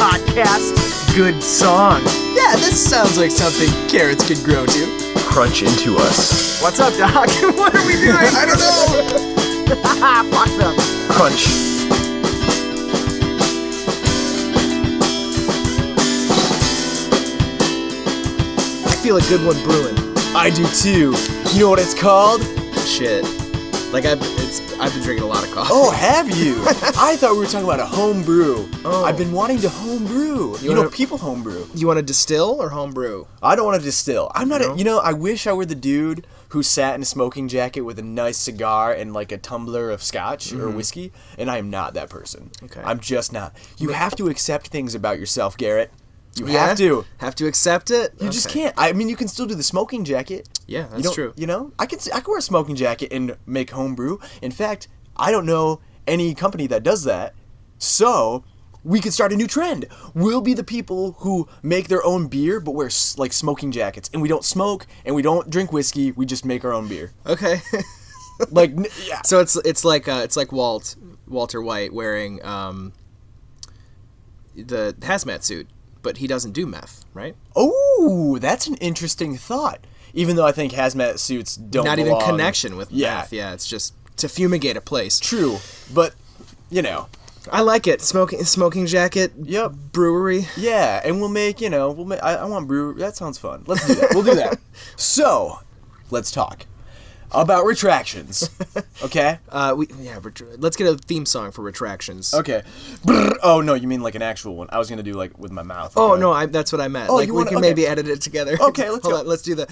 podcast. Good song. Yeah, this sounds like something carrots could grow to. Crunch into us. What's up, Doc? What are we doing? I don't know. Fuck them. Crunch. I feel a good one brewing. I do too. You know what it's called? Shit. Like I've been drinking a lot of coffee. Oh, have you? I thought we were talking about a home brew. Oh. I've been wanting to home brew. You know, people home brew. You want to distill or home brew? I don't want to distill. I'm not. No? I wish I were the dude who sat in a smoking jacket with a nice cigar and like a tumbler of scotch or whiskey, and I am not that person. Okay. I'm just not. You have to accept things about yourself, Gerrit. You have to. Have to accept it? You just can't. I mean, you can still do the smoking jacket. Yeah, that's true. You know, I can wear a smoking jacket and make homebrew. In fact, I don't know any company that does that. So we could start a new trend. We'll be the people who make their own beer, but wear like smoking jackets, and we don't smoke and we don't drink whiskey. We just make our own beer. Okay. Like, yeah. So it's like Walter White wearing the hazmat suit, but he doesn't do meth, right? Oh, that's an interesting thought. Even though I think hazmat suits don't Not belong. even connection with meth. Yeah, it's just to fumigate a place. True, but you know. I like it. Smoking jacket. Yep. Brewery. Yeah, and we'll make. I want brew. That sounds fun. Let's do that. We'll do that. So, let's talk about retractions. Okay. Let's get a theme song for retractions. Okay. Brr. Oh no, you mean like an actual one? I was gonna do like with my mouth. Oh okay. no, that's what I meant. Oh, like you we wanna- can okay. maybe edit it together. Okay, let's Hold go. on, let's do the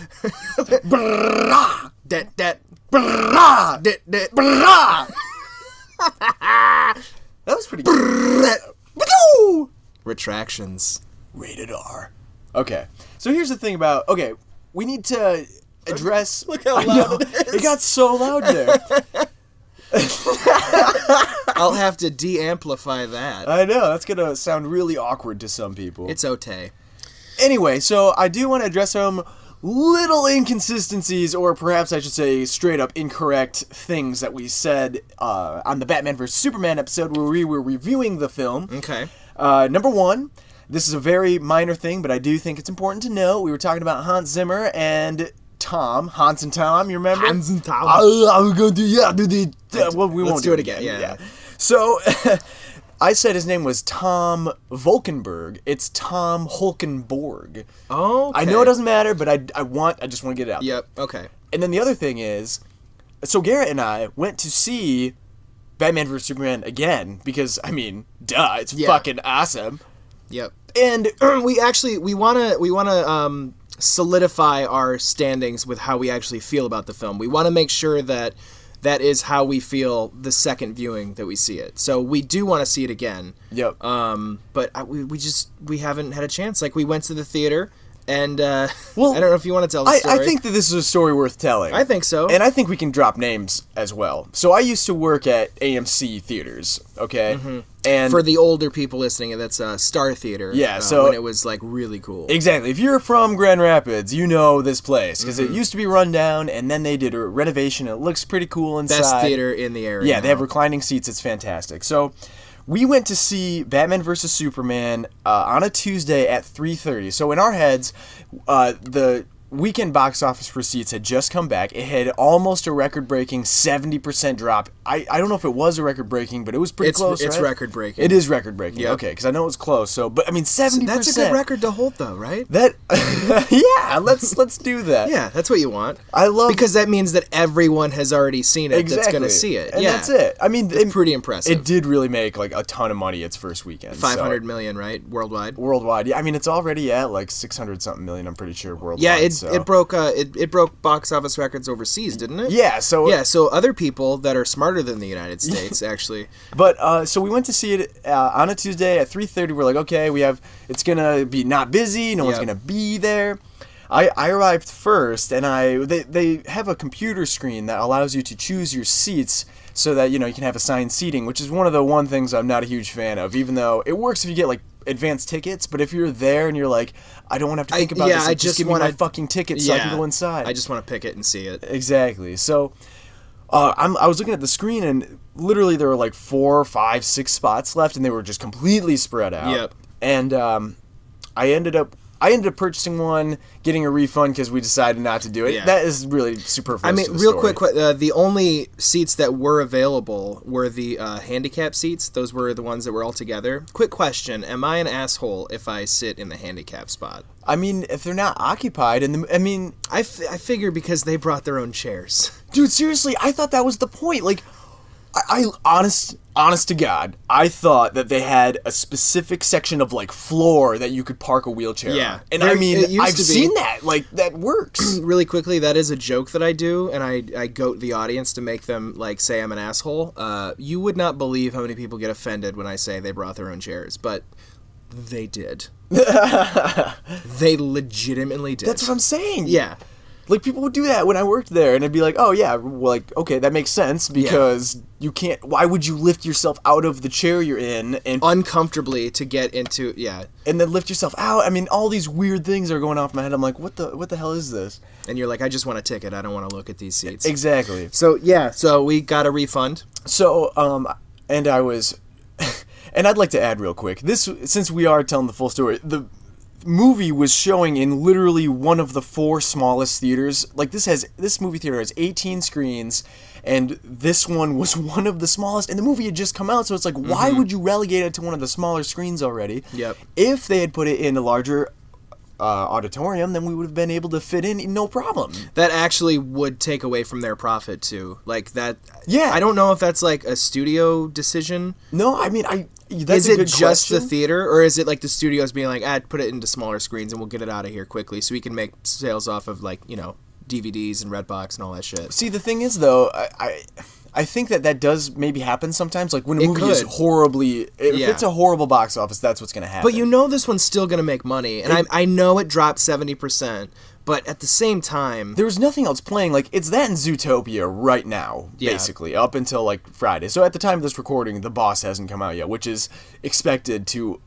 Brrrah. that Brrrah. that Brrrah. That was pretty good. retractions. Rated R. Okay. So here's the thing about. Okay, we need to address. Look how I loud know, it is. It got so loud there. I'll have to de-amplify that. I know that's gonna sound really awkward to some people. It's Ote. Anyway, so I do want to address some little inconsistencies, or perhaps I should say straight up incorrect things that we said on the Batman vs. Superman episode where we were reviewing the film. Okay. Number one, this is a very minor thing, but I do think it's important to know. We were talking about Hans Zimmer and Hans and Tom, you remember? Hans and Tom. I'm going to do the... well, we Let's won't do it again. Yeah. So... I said his name was Tom Volkenberg. It's Tom Holkenborg. Oh. I know it doesn't matter, but I just want to get it out. Yep. Okay. And then the other thing is, so Gerrit and I went to see Batman vs Superman again because I mean, duh, it's fucking awesome. Yep. And we wanna solidify our standings with how we actually feel about the film. We want to make sure that is how we feel the second viewing that we see it. So we do want to see it again. Yep. But we haven't had a chance. Like we went to the theater, and well, I don't know if you want to tell the story. I think that this is a story worth telling. I think so. And I think we can drop names as well. So I used to work at AMC theaters, okay? Mm-hmm. And for the older people listening, that's Star Theater. Yeah, so when it was like really cool. Exactly. If you're from Grand Rapids, you know this place because it used to be run down, and then they did a renovation. It looks pretty cool inside. Best theater in the area. Yeah, they have reclining seats. It's fantastic. So we went to see Batman vs. Superman on a Tuesday at 3:30. So in our heads, the weekend box office receipts had just come back. It had almost a record-breaking 70% drop. I don't know if it was a record-breaking, but it was pretty close, It's right? record-breaking. It is record-breaking. Yep. Okay, because I know it was close. So, but I mean, 70%. That's a good record to hold, though, right? That, yeah, let's do that. Yeah, that's what you want. I love because that means that everyone has already seen it. Exactly. That's going to see it. And yeah, that's it. I mean, it's pretty impressive. It did really make like a ton of money its first weekend. 500 million, right? Worldwide. Yeah, I mean, it's already at like 600 something million. I'm pretty sure worldwide. Yeah, it broke it broke box office records overseas, didn't it? Yeah. So other people that are smarter than the United States actually. But so we went to see it on a Tuesday at 3:30. We're like, okay, it's gonna be not busy. No one's gonna be there. I arrived first, and they have a computer screen that allows you to choose your seats so that you can have assigned seating, which is one of the things I'm not a huge fan of. Even though it works if you get like advanced tickets, but if you're there and you're like, I don't want to have to think about this. Like, just give me my fucking ticket so I can go inside. I just want to pick it and see it. Exactly. So I was looking at the screen, and literally there were like 4, 5, 6 spots left, and they were just completely spread out. Yep. and I ended up purchasing one, getting a refund because we decided not to do it. Yeah. That is really superfluous. I mean, to the real story. quick, the only seats that were available were the handicap seats. Those were the ones that were all together. Quick question: am I an asshole if I sit in the handicap spot? I mean, if they're not occupied, I figure because they brought their own chairs. dude, seriously, I thought that was the point. Like, I honest to God, I thought that they had a specific section of like floor that you could park a wheelchair Yeah. on. And There- I mean, it used I've to be. seen that. Like, that works. Really quickly, that is a joke that I do, and I goat the audience to make them like say I'm an asshole. You would not believe how many people get offended when I say they brought their own chairs, but they did. They legitimately did. That's what I'm saying. Yeah. Like, people would do that when I worked there, and it'd be like, oh, yeah, well, like, okay, that makes sense, because you can't, why would you lift yourself out of the chair you're in, and Uncomfortably to get into, and then lift yourself out? I mean, all these weird things are going off my head. I'm like, what the hell is this? and you're like, I just want a ticket. I don't want to look at these seats. Exactly. So we got a refund. So, and I was, and I'd like to add real quick, this, since we are telling the full story, the movie was showing in literally one of the 4 smallest theaters. Like, this movie theater has 18 screens, and this one was one of the smallest, and the movie had just come out, so it's like, why would you relegate it to one of the smaller screens already? Yep. If they had put it in a larger auditorium, then we would have been able to fit in no problem. That actually would take away from their profit too. Like that. Yeah. I don't know if that's like a studio decision. No, I mean, that's Is a it good just question. the theater, or is it like the studios being like, put it into smaller screens and we'll get it out of here quickly so we can make sales off of like, DVDs and Redbox and all that shit. See, the thing is, though, I think that does maybe happen sometimes. Like, when a movie is could. horribly... If Yeah. it's a horrible box office, that's what's going to happen. But this one's still going to make money, and I know it dropped 70%, but at the same time... There was nothing else playing. Like, it's that and Zootopia right now, Yeah. basically, up until, like, Friday. So at the time of this recording, The Boss hasn't come out yet, which is expected to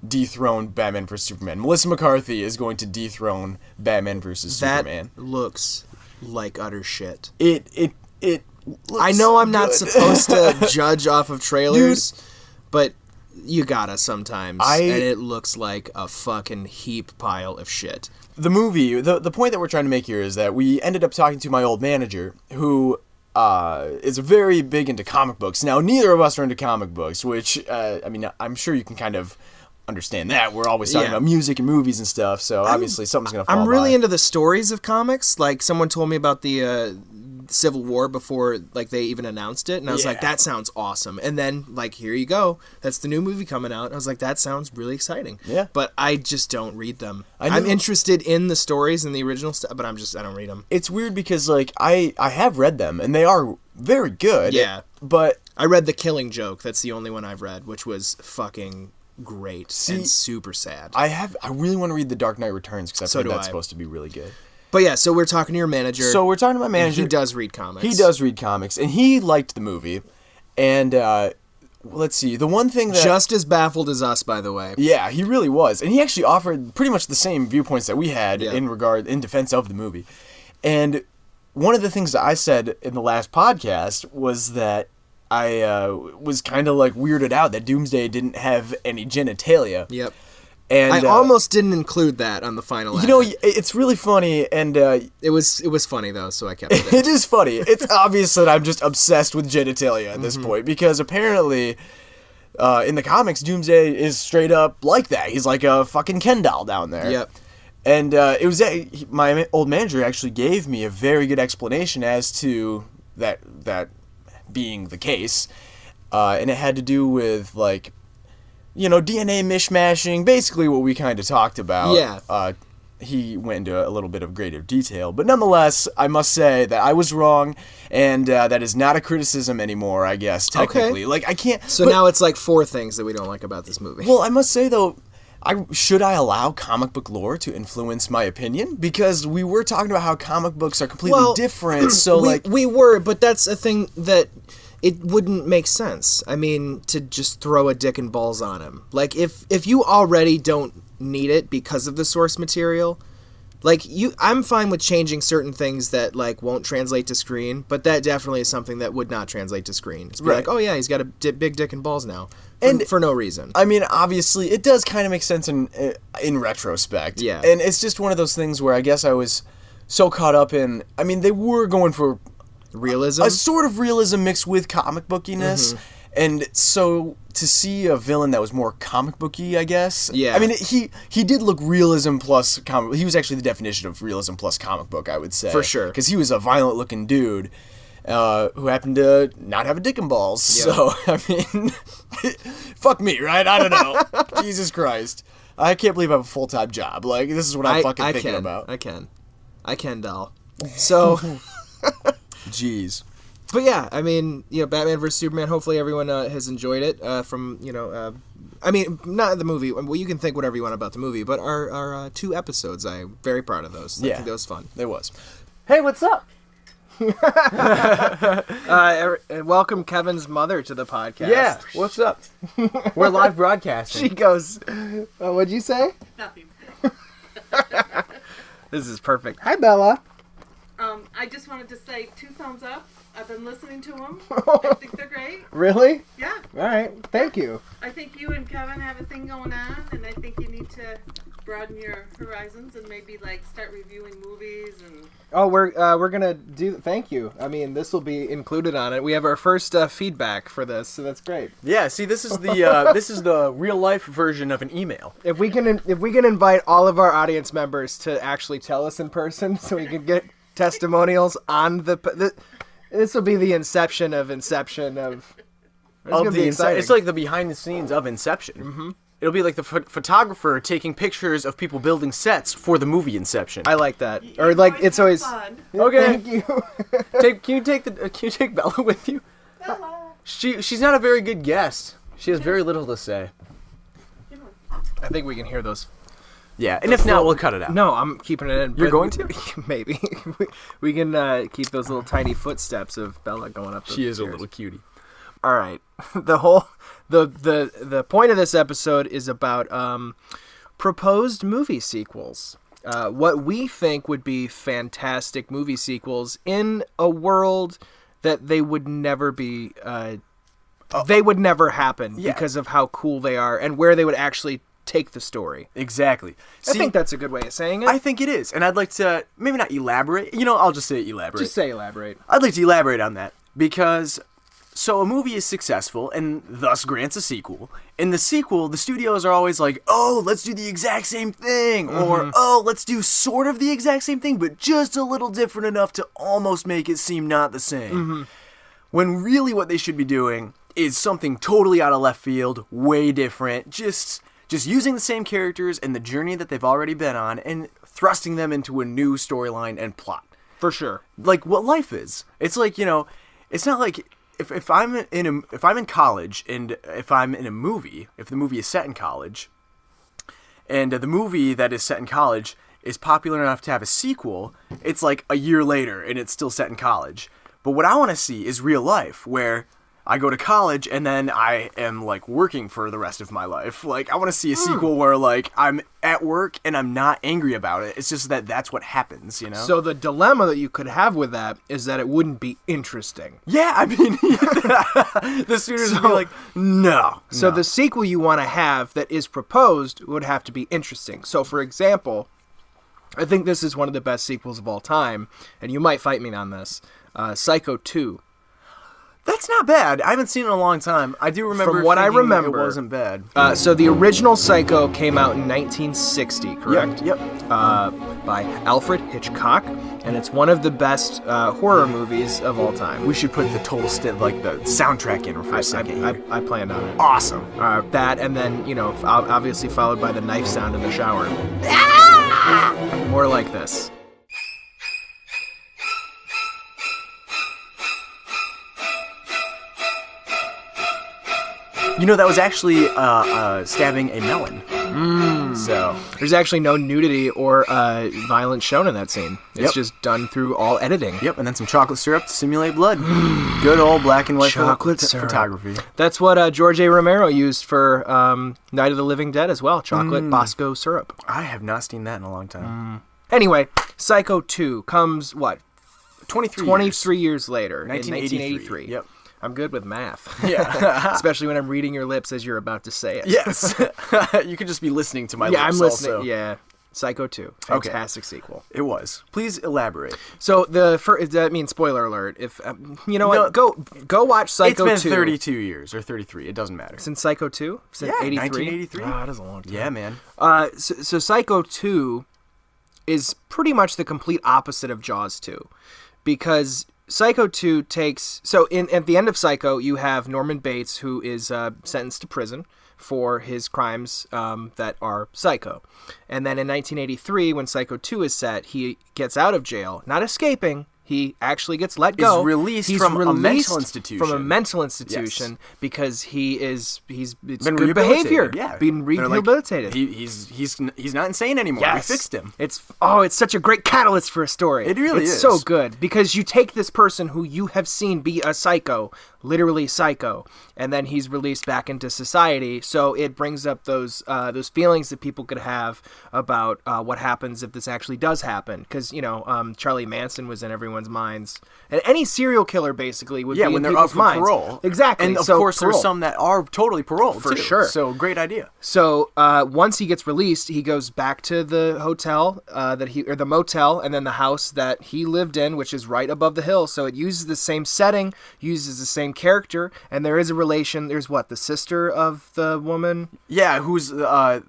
dethrone Batman vs. Superman. Melissa McCarthy is going to dethrone Batman vs. Superman. That looks like utter shit. It looks I know I'm not good. supposed to judge off of trailers, but you gotta sometimes. And it looks like a fucking heap pile of shit. The movie, the point that we're trying to make here is that we ended up talking to my old manager, who is very big into comic books. Now, neither of us are into comic books, which, I mean, I'm sure you can kind of understand that. We're always talking Yeah. about music and movies and stuff, so obviously something's going to fall I'm really by. into the stories of comics. Like, someone told me about the Civil War before, like, they even announced it, and I was like, Yeah. that sounds awesome. And then, like, here you go. That's the new movie coming out. I was like, that sounds really exciting. Yeah. But I just don't read them. I know. I'm interested in the stories and the original stuff, but I don't read them. It's weird because, like, I have read them, and they are very good. Yeah. But I read The Killing Joke. That's the only one I've read, which was fucking great and super sad. I really want to read The Dark Knight Returns, because So I've heard do that's I. supposed to be really good. But yeah, so we're talking to your manager. So we're talking to my manager. He does read comics. He does read comics, and he liked the movie. And let's see, the one thing that Just as baffled as us, by the way. yeah, he really was, and he actually offered pretty much the same viewpoints that we had Yeah. in defense of the movie. And one of the things that I said in the last podcast was that I was kind of like weirded out that Doomsday didn't have any genitalia. Yep. And I almost didn't include that on the final. you know, edit. it's really funny, and It was funny though, so I kept it. it is funny. It's obvious that I'm just obsessed with genitalia at this point, because apparently in the comics, Doomsday is straight up like that. He's like a fucking Ken doll down there. Yep. And it was my old manager actually gave me a very good explanation as to that being the case, and it had to do with, like, DNA mishmashing, basically what we kind of talked about. Yeah. He went into a little bit of greater detail, but nonetheless, I must say that I was wrong, and that is not a criticism anymore, I guess, technically. Okay. Like, I can't... So but- now it's like 4 things that we don't like about this movie. Well, I must say, though, should I allow comic book lore to influence my opinion? Because we were talking about how comic books are completely different, so, we were, but that's a thing that it wouldn't make sense. I mean, to just throw a dick and balls on him. Like, if you already don't need it because of the source material, Like, I'm fine with changing certain things that, like, won't translate to screen, but that definitely is something that would not translate to screen. It's Right. like, oh, yeah, he's got a big dick and balls now. And For no reason. I mean, obviously, it does kind of make sense in retrospect. Yeah. And it's just one of those things where I guess I was so caught up in... I mean, they were going for... Realism? A sort of realism mixed with comic bookiness. And so to see a villain that was more comic booky, I guess. Yeah. I mean, he did look realism plus comic. He was actually the definition of realism plus comic book, I would say. For sure. Because he was a violent looking dude who happened to not have a dick and balls. Yeah. So, I mean, fuck me, right? I don't know. Jesus Christ. I can't believe I have a full-time job. Like, this is what I'm fucking thinking about. I can, doll. So... Jeez. But yeah, I mean, Batman vs. Superman, hopefully everyone has enjoyed it I mean, not the movie. Well, you can think whatever you want about the movie, but our 2 episodes, I'm very proud of those. I think that was fun. It was. Hey, what's up? Welcome Kevin's mother to the podcast. Yeah, what's up? We're live broadcasting. She goes, what'd you say? Nothing. This is perfect. Hi, Bella. I just wanted to say 2 thumbs up. I've been listening to them. I think they're great. Really? Yeah. All right. Thank you. I think you and Kevin have a thing going on, and I think you need to broaden your horizons and maybe like start reviewing movies and. Oh, we're gonna do. Thank you. I mean, this will be included on it. We have our first feedback for this, so that's great. Yeah. See, this is the real life version of an email. If we can invite all of our audience members to actually tell us in person, so we can get testimonials on this will be the inception of. It's gonna be exciting. It's like the behind the scenes of Inception. Mm-hmm. It'll be like the photographer taking pictures of people building sets for the movie Inception. I like that. Or like it's always fun. Okay. Thank you. Can you take Bella with you? Bella. She's not a very good guest. She has very little to say. I think we can hear those. Yeah, and if not, we'll cut it out. No, I'm keeping it in. You're going to? Maybe. we can keep those little tiny footsteps of Bella going up. She is stairs. a little cutie. All right. The point of this episode is about proposed movie sequels. What we think would be fantastic movie sequels in a world that they would never be. They would never happen because of how cool they are and where they would actually take the story. Exactly. I think that's a good way of saying it. I think it is, and I'd like to maybe not elaborate. I'll just say elaborate. Just say elaborate. I'd like to elaborate on that because. So a movie is successful and thus grants a sequel. In the sequel, the studios are always like, oh, let's do the exact same thing. Or, oh, let's do sort of the exact same thing, but just a little different enough to almost make it seem not the same. When really what they should be doing is something totally out of left field, way different, just using the same characters and the journey that they've already been on and thrusting them into a new storyline and plot. For sure. Like what life is. It's like, it's not like... If I'm in college and if I'm in a movie, if the movie is set in college, and the movie that is set in college is popular enough to have a sequel, it's like a year later and it's still set in college. But what I want to see is real life, where I go to college and then I am like working for the rest of my life. Like I want to see a sequel where like I'm at work and I'm not angry about it. It's just that that's what happens, So the dilemma that you could have with that is that it wouldn't be interesting. Yeah, I mean, the studios would be like, no. So the sequel you want to have that is proposed would have to be interesting. So for example, I think this is one of the best sequels of all time, and you might fight me on this. Psycho 2. That's not bad. I haven't seen it in a long time. I do remember. From what I remember, it wasn't bad. So the original Psycho came out in 1960, correct? Yep. By Alfred Hitchcock, and it's one of the best horror movies of all time. We should put the total like the soundtrack in for a second. I planned on it. Awesome. That, and then obviously followed by the knife sound in the shower. More like this. That was actually stabbing a melon. So there's actually no nudity or violence shown in that scene. It's just done through all editing. Yep, and then some chocolate syrup to simulate blood. Good old black and white chocolate syrup. Photography. That's what George A. Romero used for Night of the Living Dead as well. Chocolate Bosco syrup. I have not seen that in a long time. Anyway, Psycho 2 comes, what, 23 years later, 1983. in 1983. Yep. I'm good with math. Yeah. Especially when I'm reading your lips as you're about to say it. Yes. You could just be listening to my lips. Yeah, I'm listening. Also. Yeah. Psycho 2. Fantastic sequel. It was. Please elaborate. So I mean, spoiler alert. If you know what, go watch Psycho 2. It's been 32 years or 33. It doesn't matter. Since Psycho 2? Since 83? 1983. Ah, that is a long time. Yeah, man. So Psycho 2 is pretty much the complete opposite of Jaws 2, because Psycho 2 takes... So at the end of Psycho, you have Norman Bates, who is sentenced to prison for his crimes that are psycho. And then in 1983, when Psycho 2 is set, he gets out of jail, not escaping. He actually gets let go. He's released from a mental institution. From a mental institution, because it's Been good behavior. Yeah. Being They're like, rehabilitated. he's not insane anymore. Yes. We fixed him. It's such a great catalyst for a story. It really is. is. So good, because you take this person who you have seen be a psycho, literally psycho, and then he's released back into society. So it brings up those feelings that people could have about what happens if this actually does happen. Because Charlie Manson was in everyone's minds, and any serial killer basically would be when in they're people's up for minds. parole. Exactly. And of So course, parole. there's some that are totally paroled For too. sure. So great idea. So once he gets released, he goes back to the hotel the motel, and then the house that he lived in, which is right above the hill. So it uses the same setting, uses the same character, and there is a relation. There's the sister of the woman. Yeah, who's the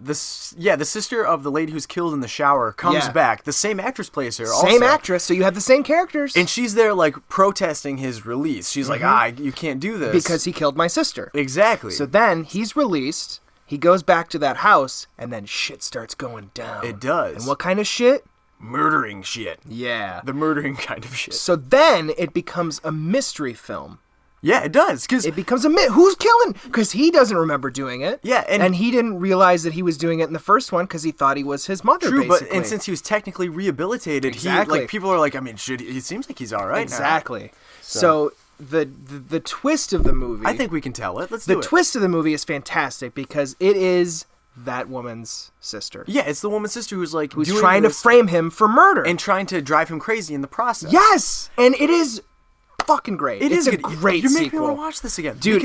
sister of the lady who's killed in the shower comes back. The same actress plays her. Same also. actress. So you have the same characters. And she's there like protesting his release. She's like, you can't do this because he killed my sister. Exactly. So then he's released. He goes back to that house, and then shit starts going down. It does. And what kind of shit? Murdering shit. Yeah. The murdering kind of shit. So then it becomes a mystery film. Yeah, it does. Cause it becomes who's killing? Because he doesn't remember doing it. Yeah, and he didn't realize that he was doing it in the first one because he thought he was his mother. True, basically. and since he was technically rehabilitated, exactly. People are like, I mean, he seems like he's all right. Exactly. Now. So the twist of the movie, I think we can tell it. Let's do it. The twist of the movie is fantastic because it is that woman's sister. Yeah, it's the woman's sister who's trying to frame him for murder and trying to drive him crazy in the process. Yes, and it is fucking great. It's a great sequel. You sequel. make me want to watch this again, dude.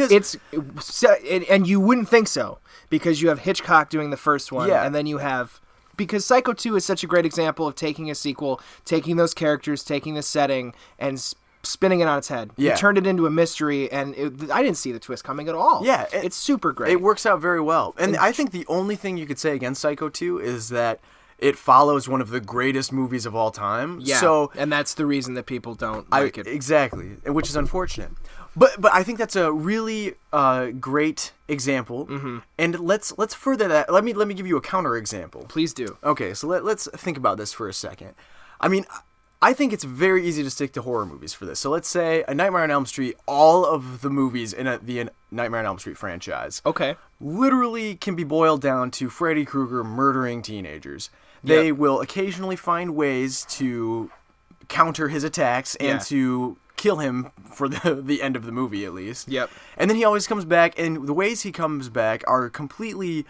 And you wouldn't think so because you have Hitchcock doing the first one, and then you have. Because Psycho 2 is such a great example of taking a sequel, taking those characters, taking the setting, and spinning it on its head. Yeah. He turned it into a mystery, and I didn't see the twist coming at all. Yeah. It's super great. It works out very well. And I think the only thing you could say against Psycho 2 is that it follows one of the greatest movies of all time. Yeah, and that's the reason that people don't like it. Exactly, which is unfortunate. But I think that's a really great example. Mm-hmm. And let's further that. Let me give you a counter example. Please do. Okay, so let's think about this for a second. I mean, I think it's very easy to stick to horror movies for this. So let's say A Nightmare on Elm Street, all of the movies in the Nightmare on Elm Street franchise. Okay. Literally can be boiled down to Freddy Krueger murdering teenagers. They will occasionally find ways to counter his attacks and to kill him for the end of the movie, at least. Yep. And then he always comes back, and the ways he comes back are completely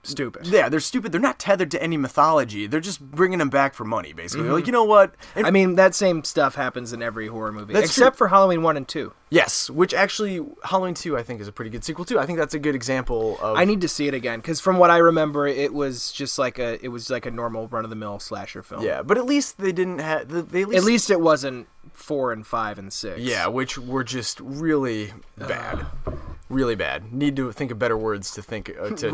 stupid. Yeah, they're stupid. They're not tethered to any mythology. They're just bringing him back for money, basically. Mm-hmm. They're like, you know what? I mean, that same stuff happens in every horror movie, except for Halloween 1 and 2. Yes, which actually, Halloween 2, I think, is a pretty good sequel, too. I think that's a good example of... I need to see it again, because from what I remember, it was just like a normal run-of-the-mill slasher film. Yeah, but at least they didn't have... At least it wasn't 4 and 5 and 6. Yeah, which were just really bad. Really bad. Need to think of better words to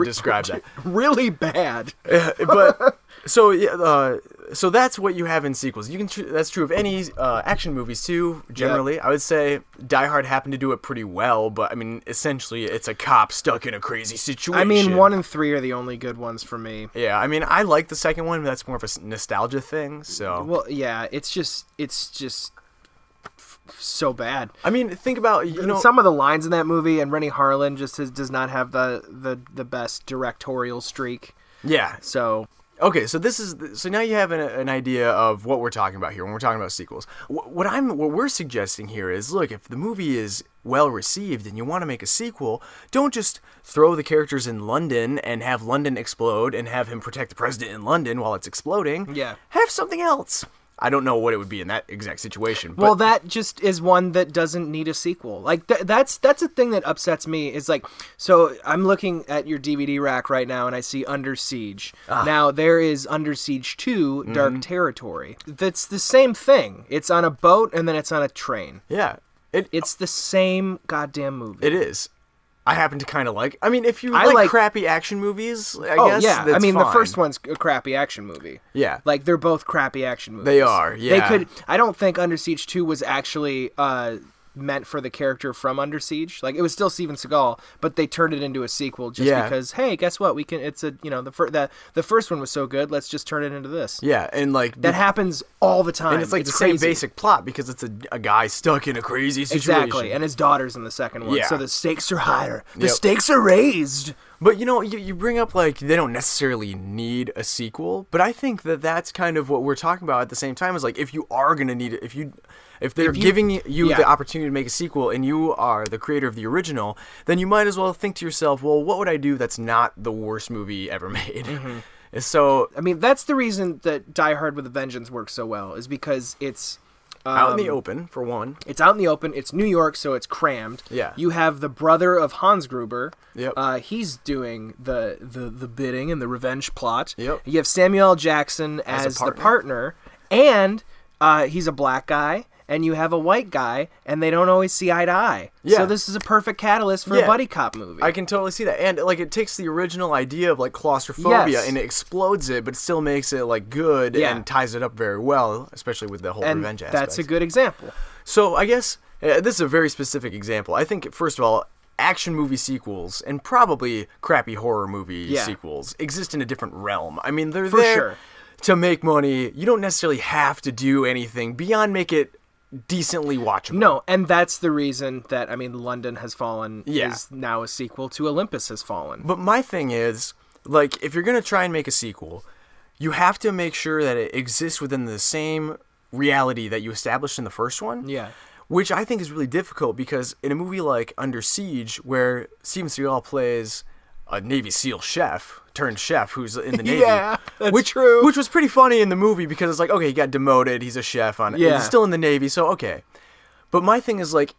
describe that. Really bad. But so that's what you have in sequels. You can that's true of any action movies too. Generally, I would say Die Hard happened to do it pretty well, but I mean, essentially, it's a cop stuck in a crazy situation. I mean, 1 and 3 are the only good ones for me. Yeah, I mean, I like the second one, but that's more of a nostalgia thing. So well, yeah, it's just so bad. I mean, think about some of the lines in that movie, and Rennie Harlan just does not have the best directorial streak. Yeah. So Okay, so so now you have an idea of what we're talking about here when we're talking about sequels. What we're suggesting here is, look, if the movie is well received and you want to make a sequel, don't just throw the characters in London and have London explode and have him protect the president in London while it's exploding. Yeah. Have something else. I don't know what it would be in that exact situation. But Well, that just is one that doesn't need a sequel. Like that's a thing that upsets me. Is like, so I'm looking at your DVD rack right now, and I see Under Siege. Now there is Under Siege 2: Dark Territory. That's the same thing. It's on a boat and then it's on a train. yeah, It's the same goddamn movie. it is. I happen to kind of like. I mean, if you I like like- crappy action movies, I Oh guess. yeah, that's I mean fine. the first one's a crappy action movie. Yeah. Like they're both crappy action movies. They are, yeah. I don't think Under Siege 2 was actually meant for the character from Under Siege. Like it was still Steven Seagal, but they turned it into a sequel just Yeah. because, hey, guess what? We can. It's a the first one was so good. Let's just turn it into this. Yeah, and like That happens all the time. and it's like the crazy. same basic plot because it's a guy stuck in a crazy situation. Exactly, and his daughter's in the second one, Yeah. so the stakes are higher. The Yep. stakes are raised. But you bring up like they don't necessarily need a sequel, but I think that's kind of what we're talking about at the same time is like if you are gonna need it, if they're giving you yeah. the opportunity to make a sequel and you are the creator of the original, then you might as well think to yourself, well, what would I do that's not the worst movie ever made? So I mean, that's the reason that Die Hard with a Vengeance works so well, is because it's out in the open for one. It's out in the open. It's New York, so it's crammed. Yeah. You have the brother of Hans Gruber. Yep. He's doing the bidding and the revenge plot. Yep. You have Samuel L. Jackson as the partner, and he's a black guy, and you have a white guy, and they don't always see eye to eye. Yeah. So this is a perfect catalyst for a Yeah. buddy cop movie. I can totally see that, and like it takes the original idea of like claustrophobia Yes. and it explodes it, but still makes it like good Yeah. and ties it up very well, especially with the whole and revenge aspect. that's a good example. So I guess this is a very specific example. I think first of all, action movie sequels and probably crappy horror movie sequels exist in a different realm. I mean, they're For there sure. to make money. You don't necessarily have to do anything beyond make it decently watchable. No, and that's the reason that, I mean, London Has Fallen Yeah. is now a sequel to Olympus Has Fallen. But my thing is, like, if you're going to try and make a sequel, you have to make sure that it exists within the same reality that you established in the first one. Yeah. Which I think is really difficult because in a movie like Under Siege, where Steven Seagal plays a Navy SEAL chef who's in the Navy. Yeah, that's true. Which was pretty funny in the movie because it's like, okay, he got demoted, he's a chef he's still in the Navy, so okay. But my thing is like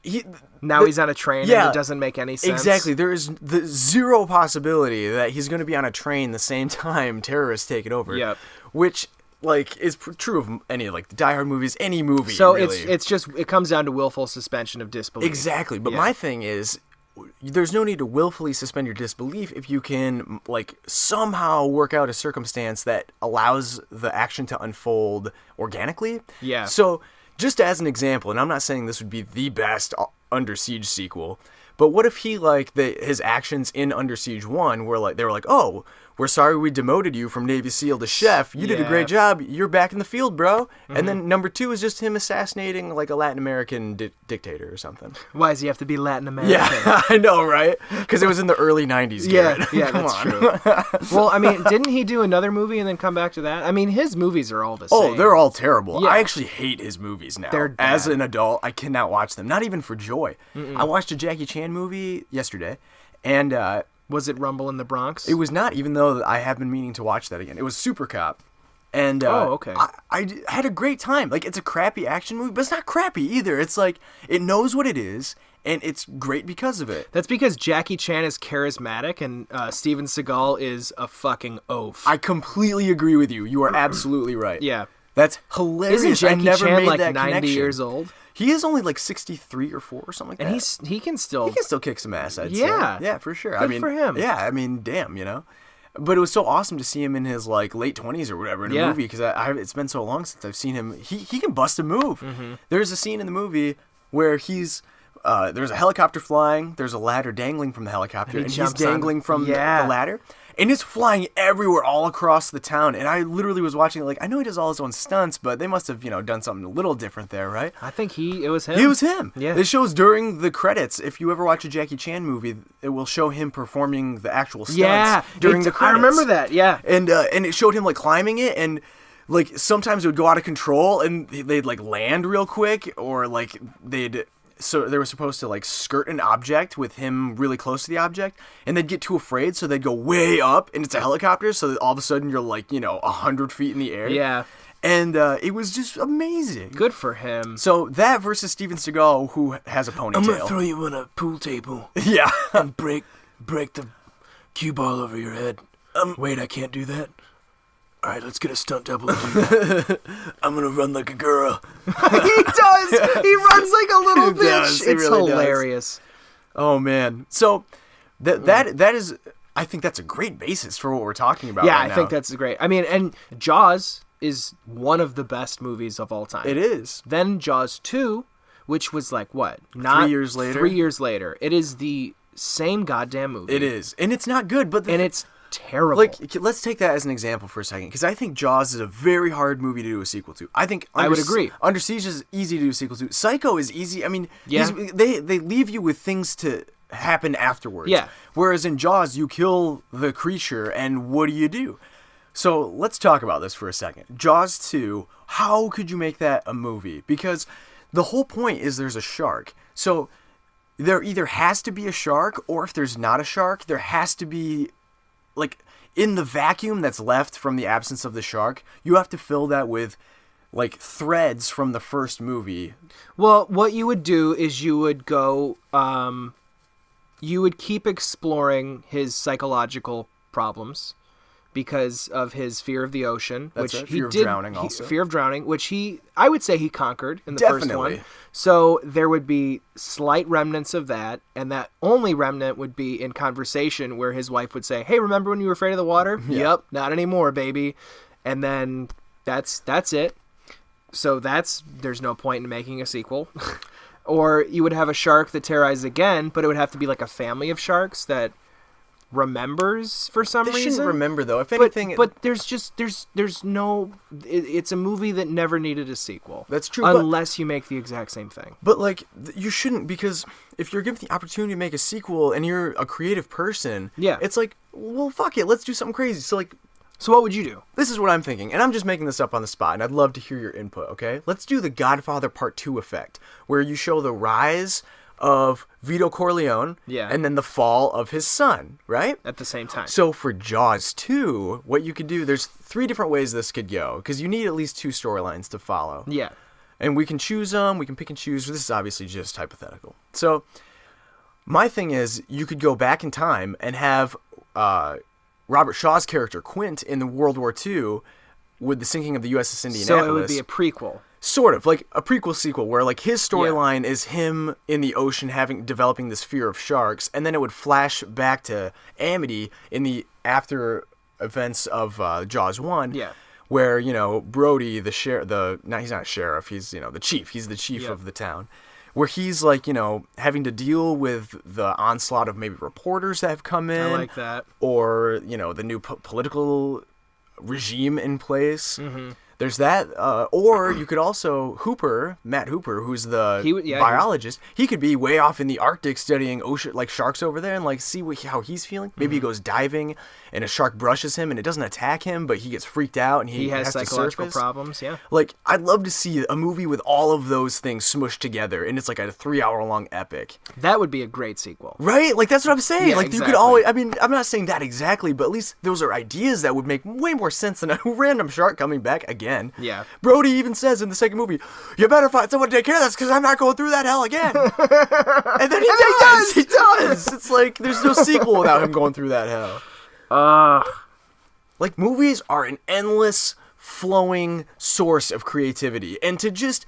Now he's on a train and it doesn't make any sense. Exactly. There is the zero possibility that he's going to be on a train the same time terrorists take it over. Yep. Which like is true of any like the Die Hard movies, any movie. So really. it's just it comes down to willful suspension of disbelief. Exactly. But Yeah. my thing is there's no need to willfully suspend your disbelief if you can like somehow work out a circumstance that allows the action to unfold organically. Yeah. So just as an example, and I'm not saying this would be the best Under Siege sequel, but what if he like his actions in Under Siege 1 were like they were like, "Oh, we're sorry we demoted you from Navy SEAL to chef. You did a Yeah. great job. You're back in the field, bro." And then number 2 is just him assassinating like a Latin American dictator or something. Why does he have to be Latin American? Yeah, I know, right? Because it was in the early 90s, Gerrit. Yeah, Come that's on. true. Well, I mean, didn't he do another movie and then come back to that? I mean, his movies are all the same. Oh, they're all terrible. Yeah. I actually hate his movies now. They're As bad. an adult, I cannot watch them. Not even for joy. I watched a Jackie Chan movie yesterday, and Was it Rumble in the Bronx? it was not, even though I have been meaning to watch that again. It was Super Cop. And Oh, okay. I had a great time. Like, it's a crappy action movie, but it's not crappy either. It's like, it knows what it is, and it's great because of it. That's because Jackie Chan is charismatic and Steven Seagal is a fucking oaf. I completely agree with you. You are absolutely right. Yeah. That's hilarious. Isn't Jackie I never Chan made like that 90 connection. years old? He is only like 63 or 4 or something like And that. he can still... He can still kick some ass, I'd Yeah. say. Yeah, for sure. I Good mean, for him. Yeah, I mean, damn, you know. But it was so awesome to see him in his like late 20s or whatever in a Yeah. movie because it's been so long since I've seen him. He can bust a move. Mm-hmm. There's a scene in the movie where there's a helicopter flying. There's a ladder dangling from the helicopter, And he and he's jumps on- dangling from Yeah. the ladder. And it's flying everywhere all across the town. And I literally was watching it like, I know he does all his own stunts, but they must have, done something a little different there, right? I think it was him. It was him. Yeah. It shows during the credits. If you ever watch a Jackie Chan movie, it will show him performing the actual stunts during the credits. I remember that, yeah. And it showed him like climbing it, and like sometimes it would go out of control and they'd like land real quick, or like so they were supposed to like skirt an object with him really close to the object, and they'd get too afraid, so they'd go way up, and it's a helicopter, so that all of a sudden you're like 100 feet in the air. Yeah. And it was just amazing. Good for him. So that versus Steven Seagal, who has a ponytail. I'm gonna throw you on a pool table. Yeah. And break the cue ball over your head. Wait, I can't do that. All right, let's get a stunt double to do that. I'm gonna run like a girl. He does. He runs like a little bitch. does. He It's really hilarious. Oh man. So that is, I think that's a great basis for what we're talking about. Yeah, right I now. think that's great. I mean, and Jaws is one of the best movies of all time. It is. Then Jaws 2, which was like what? Not 3 years later. 3 years later. It is the same goddamn movie. It is, and it's not good, but And it's terrible. like, let's take that as an example for a second, because I think Jaws is a very hard movie to do a sequel to. I think I would agree. Under Siege is easy to do a sequel to. Psycho is easy. I mean, Yeah. they leave you with things to happen afterwards. Yeah. Whereas in Jaws, you kill the creature, and what do? So let's talk about this for a second. Jaws 2, how could you make that a movie? Because the whole point is there's a shark. So there either has to be a shark, or if there's not a shark, there has to be, like, in the vacuum that's left from the absence of the shark, you have to fill that with, like, threads from the first movie. Well, what you would do is you would go, you would keep exploring his psychological problems because of his fear of the ocean, That's which it. he Fear of did. drowning also. Fear of drowning, which I would say he conquered in the first Definitely. one. So there would be slight remnants of that, and that only remnant would be in conversation where his wife would say, "Hey, remember when you were afraid of the water?" Yep, not anymore, baby. And then that's it. So there's no point in making a sequel. Or you would have a shark that terrorizes again, but it would have to be like a family of sharks that remembers for some They reason. shouldn't remember, though. If anything... But there's no... It's a movie that never needed a sequel. That's true, but- Unless you make the exact same thing. But, like, you shouldn't, because if you're given the opportunity to make a sequel and you're a creative person, Yeah. it's like, well, fuck it, let's do something crazy. So, like, So what would you do? this is what I'm thinking, and I'm just making this up on the spot, and I'd love to hear your input, okay? Let's do the Godfather Part 2 effect, where you show the rise of Vito Corleone, Yeah. and then the fall of his son, right? At the same time. So for Jaws 2, what you could do, there's 3 different ways this could go, because you need at least 2 storylines to follow. Yeah. And we can choose them, we can pick and choose. This is obviously just hypothetical. So my thing is, you could go back in time and have Robert Shaw's character, Quint, in the World War II with the sinking of the USS Indianapolis. So it would be a prequel. Sort of, like a prequel sequel, where like his storyline is him in the ocean developing this fear of sharks, and then it would flash back to Amity in the after events of Jaws 1. Yeah. Where, Brody, he's not a sheriff, he's, the chief. He's the chief Yeah. of the town. Where he's like, having to deal with the onslaught of maybe reporters that have come in. I like that. Or, the new political regime in place. Mm-hmm. There's that. Or you could also, Matt Hooper, who's the biologist, he could be way off in the Arctic studying ocean, like sharks over there, and like see how he's feeling. Maybe he goes diving and a shark brushes him and it doesn't attack him, but he gets freaked out and he has to psychological surface. problems, yeah. Like, I'd love to see a movie with all of those things smushed together, and it's like a 3-hour long epic. That would be a great sequel. Right? Like, that's what I'm saying. Yeah, like, you exactly. could always... I mean, I'm not saying that exactly, but at least those are ideas that would make way more sense than a random shark coming back again. Yeah. Brody even says in the second movie, you better find someone to take care of this, because I'm not going through that hell again. And then he does! He does! It's like, there's no sequel without him going through that hell. Like, movies are an endless flowing source of creativity, and to just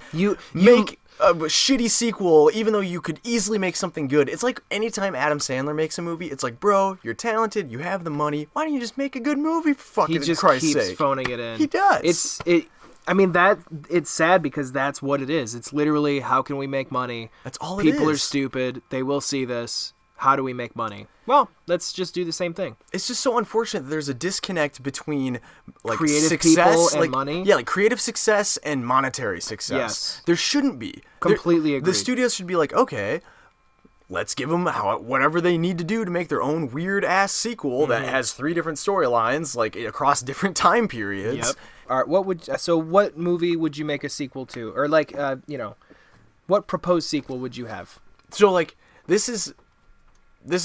make a shitty sequel, even though you could easily make something good, it's like anytime Adam Sandler makes a movie, it's like, bro, you're talented, you have the money, why don't you just make a good movie, for fucking He just Christ's keeps sake? phoning it in. He does. It's sad because that's what it is. It's literally, how can we make money? That's all it is. People are stupid. They will see this. how do we make money? Well, let's just do the same thing. It's just so unfortunate that there's a disconnect between like Creative success, people and money? Yeah, like creative success and monetary success. Yes. There shouldn't be. Completely agreed. The studios should be like, okay, let's give them whatever they need to do to make their own weird ass sequel that has 3 different storylines, like across different time periods. Yep. All right. What movie would you make a sequel to, or like what proposed sequel would you have? So like this is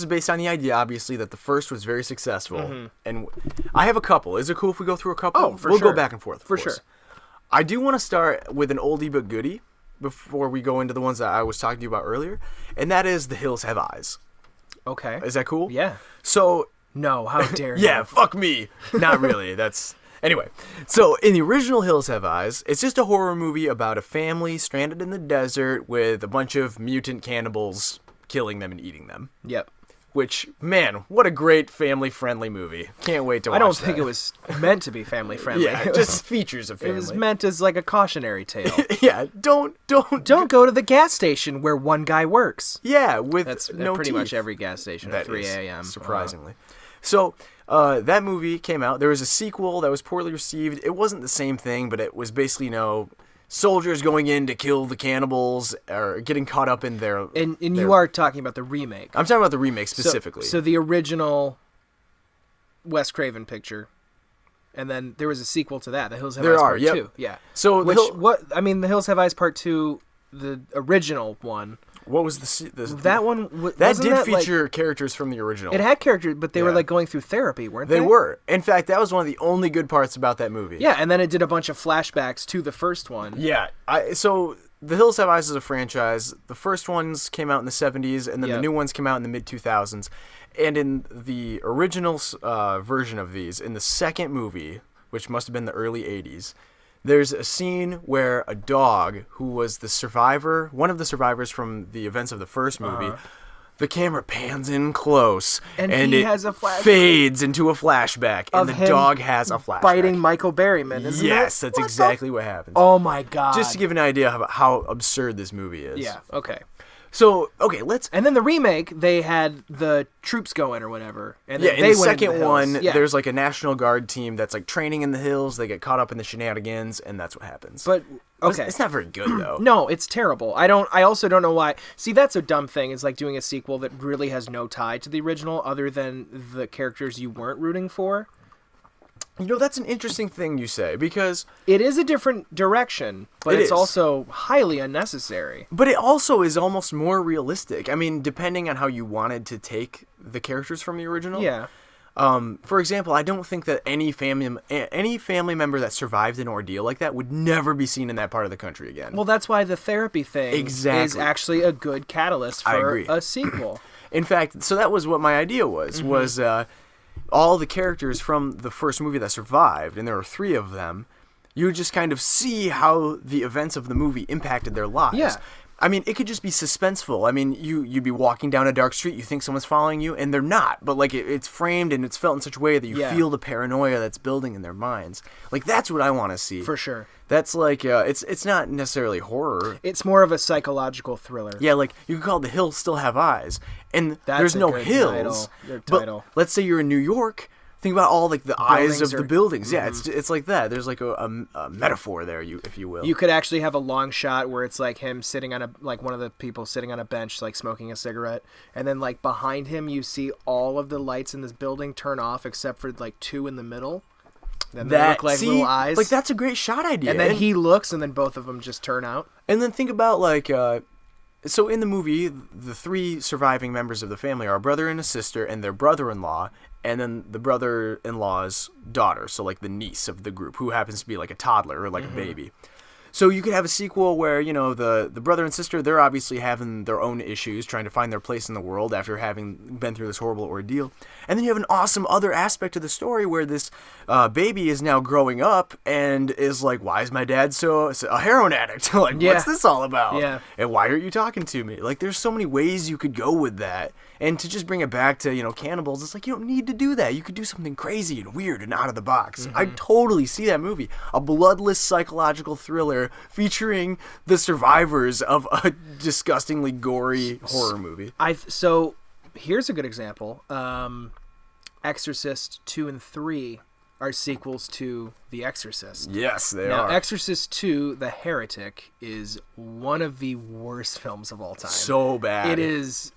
based on the idea, obviously, that the first was very successful, and I have a couple. Is it cool if we go through a couple? Oh, for we'll sure. go back and forth. For of course. sure. I do want to start with an oldie but goodie before we go into the ones that I was talking to you about earlier, and that is The Hills Have Eyes. Okay. Is that cool? Yeah. So No, how dare you? yeah, fuck me. Not really. That's anyway. So in the original Hills Have Eyes, it's just a horror movie about a family stranded in the desert with a bunch of mutant cannibals killing them and eating them. Yep. Which, man, what a great family-friendly movie. Can't wait to watch I don't that. think it was meant to be family friendly. Yeah, just features of It family. was meant as like a cautionary tale. Yeah, don't. Don't go to the gas station where one guy works. Yeah, with That's no pretty teeth. much every gas station That at 3 is, a.m. surprisingly. So, that movie came out. There was a sequel that was poorly received. It wasn't the same thing, but it was basically, soldiers going in to kill the cannibals or getting caught up in their... And you are talking about the remake. I'm talking about the remake specifically. So the original Wes Craven picture, and then there was a sequel to that, The Hills Have There Eyes are, Part yep. 2. Yeah. So The Hills Have Eyes Part 2, the original one. what was the That one that wasn't did like- feature characters from the original. it had characters, but they were Yeah. like going through therapy, weren't they? They were. In fact, that was one of the only good parts about that movie. Yeah, and then it did a bunch of flashbacks to the first one. Yeah. So The Hills Have Eyes is a franchise. The first ones came out in the 70s, and then Yep. the new ones came out in the mid-2000s. And in the original version of these, in the second movie, which must have been the early 80s, there's a scene where a dog who was the survivor, one of the survivors from the events of the first movie, the camera pans in close, And and he it has a flashback fades into a flashback, of and the him dog has a flashback. biting Michael Berryman, isn't Yes, it? that's What the- exactly what happens. Oh my god. Just to give an idea of how absurd this movie is. Yeah, okay. So, okay, let's... And then the remake, they had the troops going or whatever. And Yeah, then in they the went into second the hills. one, Yeah. there's like a National Guard team that's like training in the hills. They get caught up in the shenanigans, and that's what happens. But okay. It's not very good, though. No, it's terrible. I also don't know why. See, that's a dumb thing. Is like doing a sequel that really has no tie to the original other than the characters you weren't rooting for. That's an interesting thing you say, because... It is a different direction, but It it's is. also highly unnecessary. But it also is almost more realistic. I mean, depending on how you wanted to take the characters from the original. Yeah. For example, I don't think that any family member that survived an ordeal like that would never be seen in that part of the country again. Well, that's why the therapy thing Exactly. is actually a good catalyst I for agree. a sequel. In fact, so that was what my idea was, was all the characters from the first movie that survived, and there were 3 of them, you would just kind of see how the events of the movie impacted their lives. Yeah. I mean, it could just be suspenseful. I mean, you'd be walking down a dark street, you think someone's following you, and they're not. But, like, it's framed and it's felt in such a way that you Yeah. feel the paranoia that's building in their minds. Like, that's what I want to see. For sure. That's like, it's not necessarily horror. It's more of a psychological thriller. Yeah, like, you could call it The Hills Still Have Eyes. And That's there's a no good hills. title. But let's say you're in New York. Think about all, like, the eyes of the are- buildings. Yeah, it's like that. There's, like, a metaphor there, if you will. You could actually have a long shot where it's like him sitting on one of the people sitting on a bench, like smoking a cigarette, and then like behind him you see all of the lights in this building turn off except for like 2 in the middle. Then they look like little eyes. Like, that's a great shot idea. and then he looks, and then both of them just turn out. And then think about, like, so in the movie, the 3 surviving members of the family are a brother and a sister and their brother-in-law, and then the brother-in-law's daughter, so like the niece of the group, who happens to be like a toddler or like a baby. So you could have a sequel where, the brother and sister, they're obviously having their own issues, trying to find their place in the world after having been through this horrible ordeal. And then you have an awesome other aspect of the story where this baby is now growing up and is like, why is my dad a heroin addict? Like, Yeah. what's this all about? Yeah. And why aren't you talking to me? Like, there's so many ways you could go with that. And to just bring it back to, cannibals, it's like, you don't need to do that. You could do something crazy and weird and out of the box. I totally see that movie. A bloodless psychological thriller featuring the survivors of a disgustingly gory horror movie. So here's a good example. Exorcist 2 and 3 are sequels to The Exorcist. Yes, they Now, are. Exorcist 2, The Heretic, is one of the worst films of all time. So bad. It is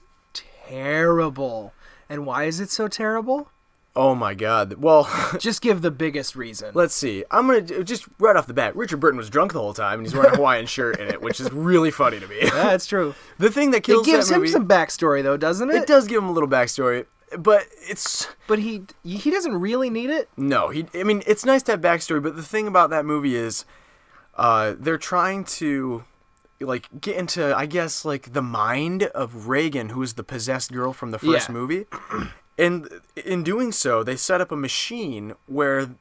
terrible. And why is it so terrible? Oh my God. Well, Just give the biggest reason. let's see. I'm going to just right off the bat. Richard Burton was drunk the whole time, and he's wearing a Hawaiian shirt in it, which is really funny to me. Yeah, that's true. The thing that It kills gives that him movie, some backstory, though, doesn't it? it does give him a little backstory, but it's But he doesn't really need it. no. I mean, it's nice to have backstory, but the thing about that movie is, they're trying to like get into, I guess, like the mind of Reagan, who is the possessed girl from the first Yeah. movie. And in doing so, they set up a machine where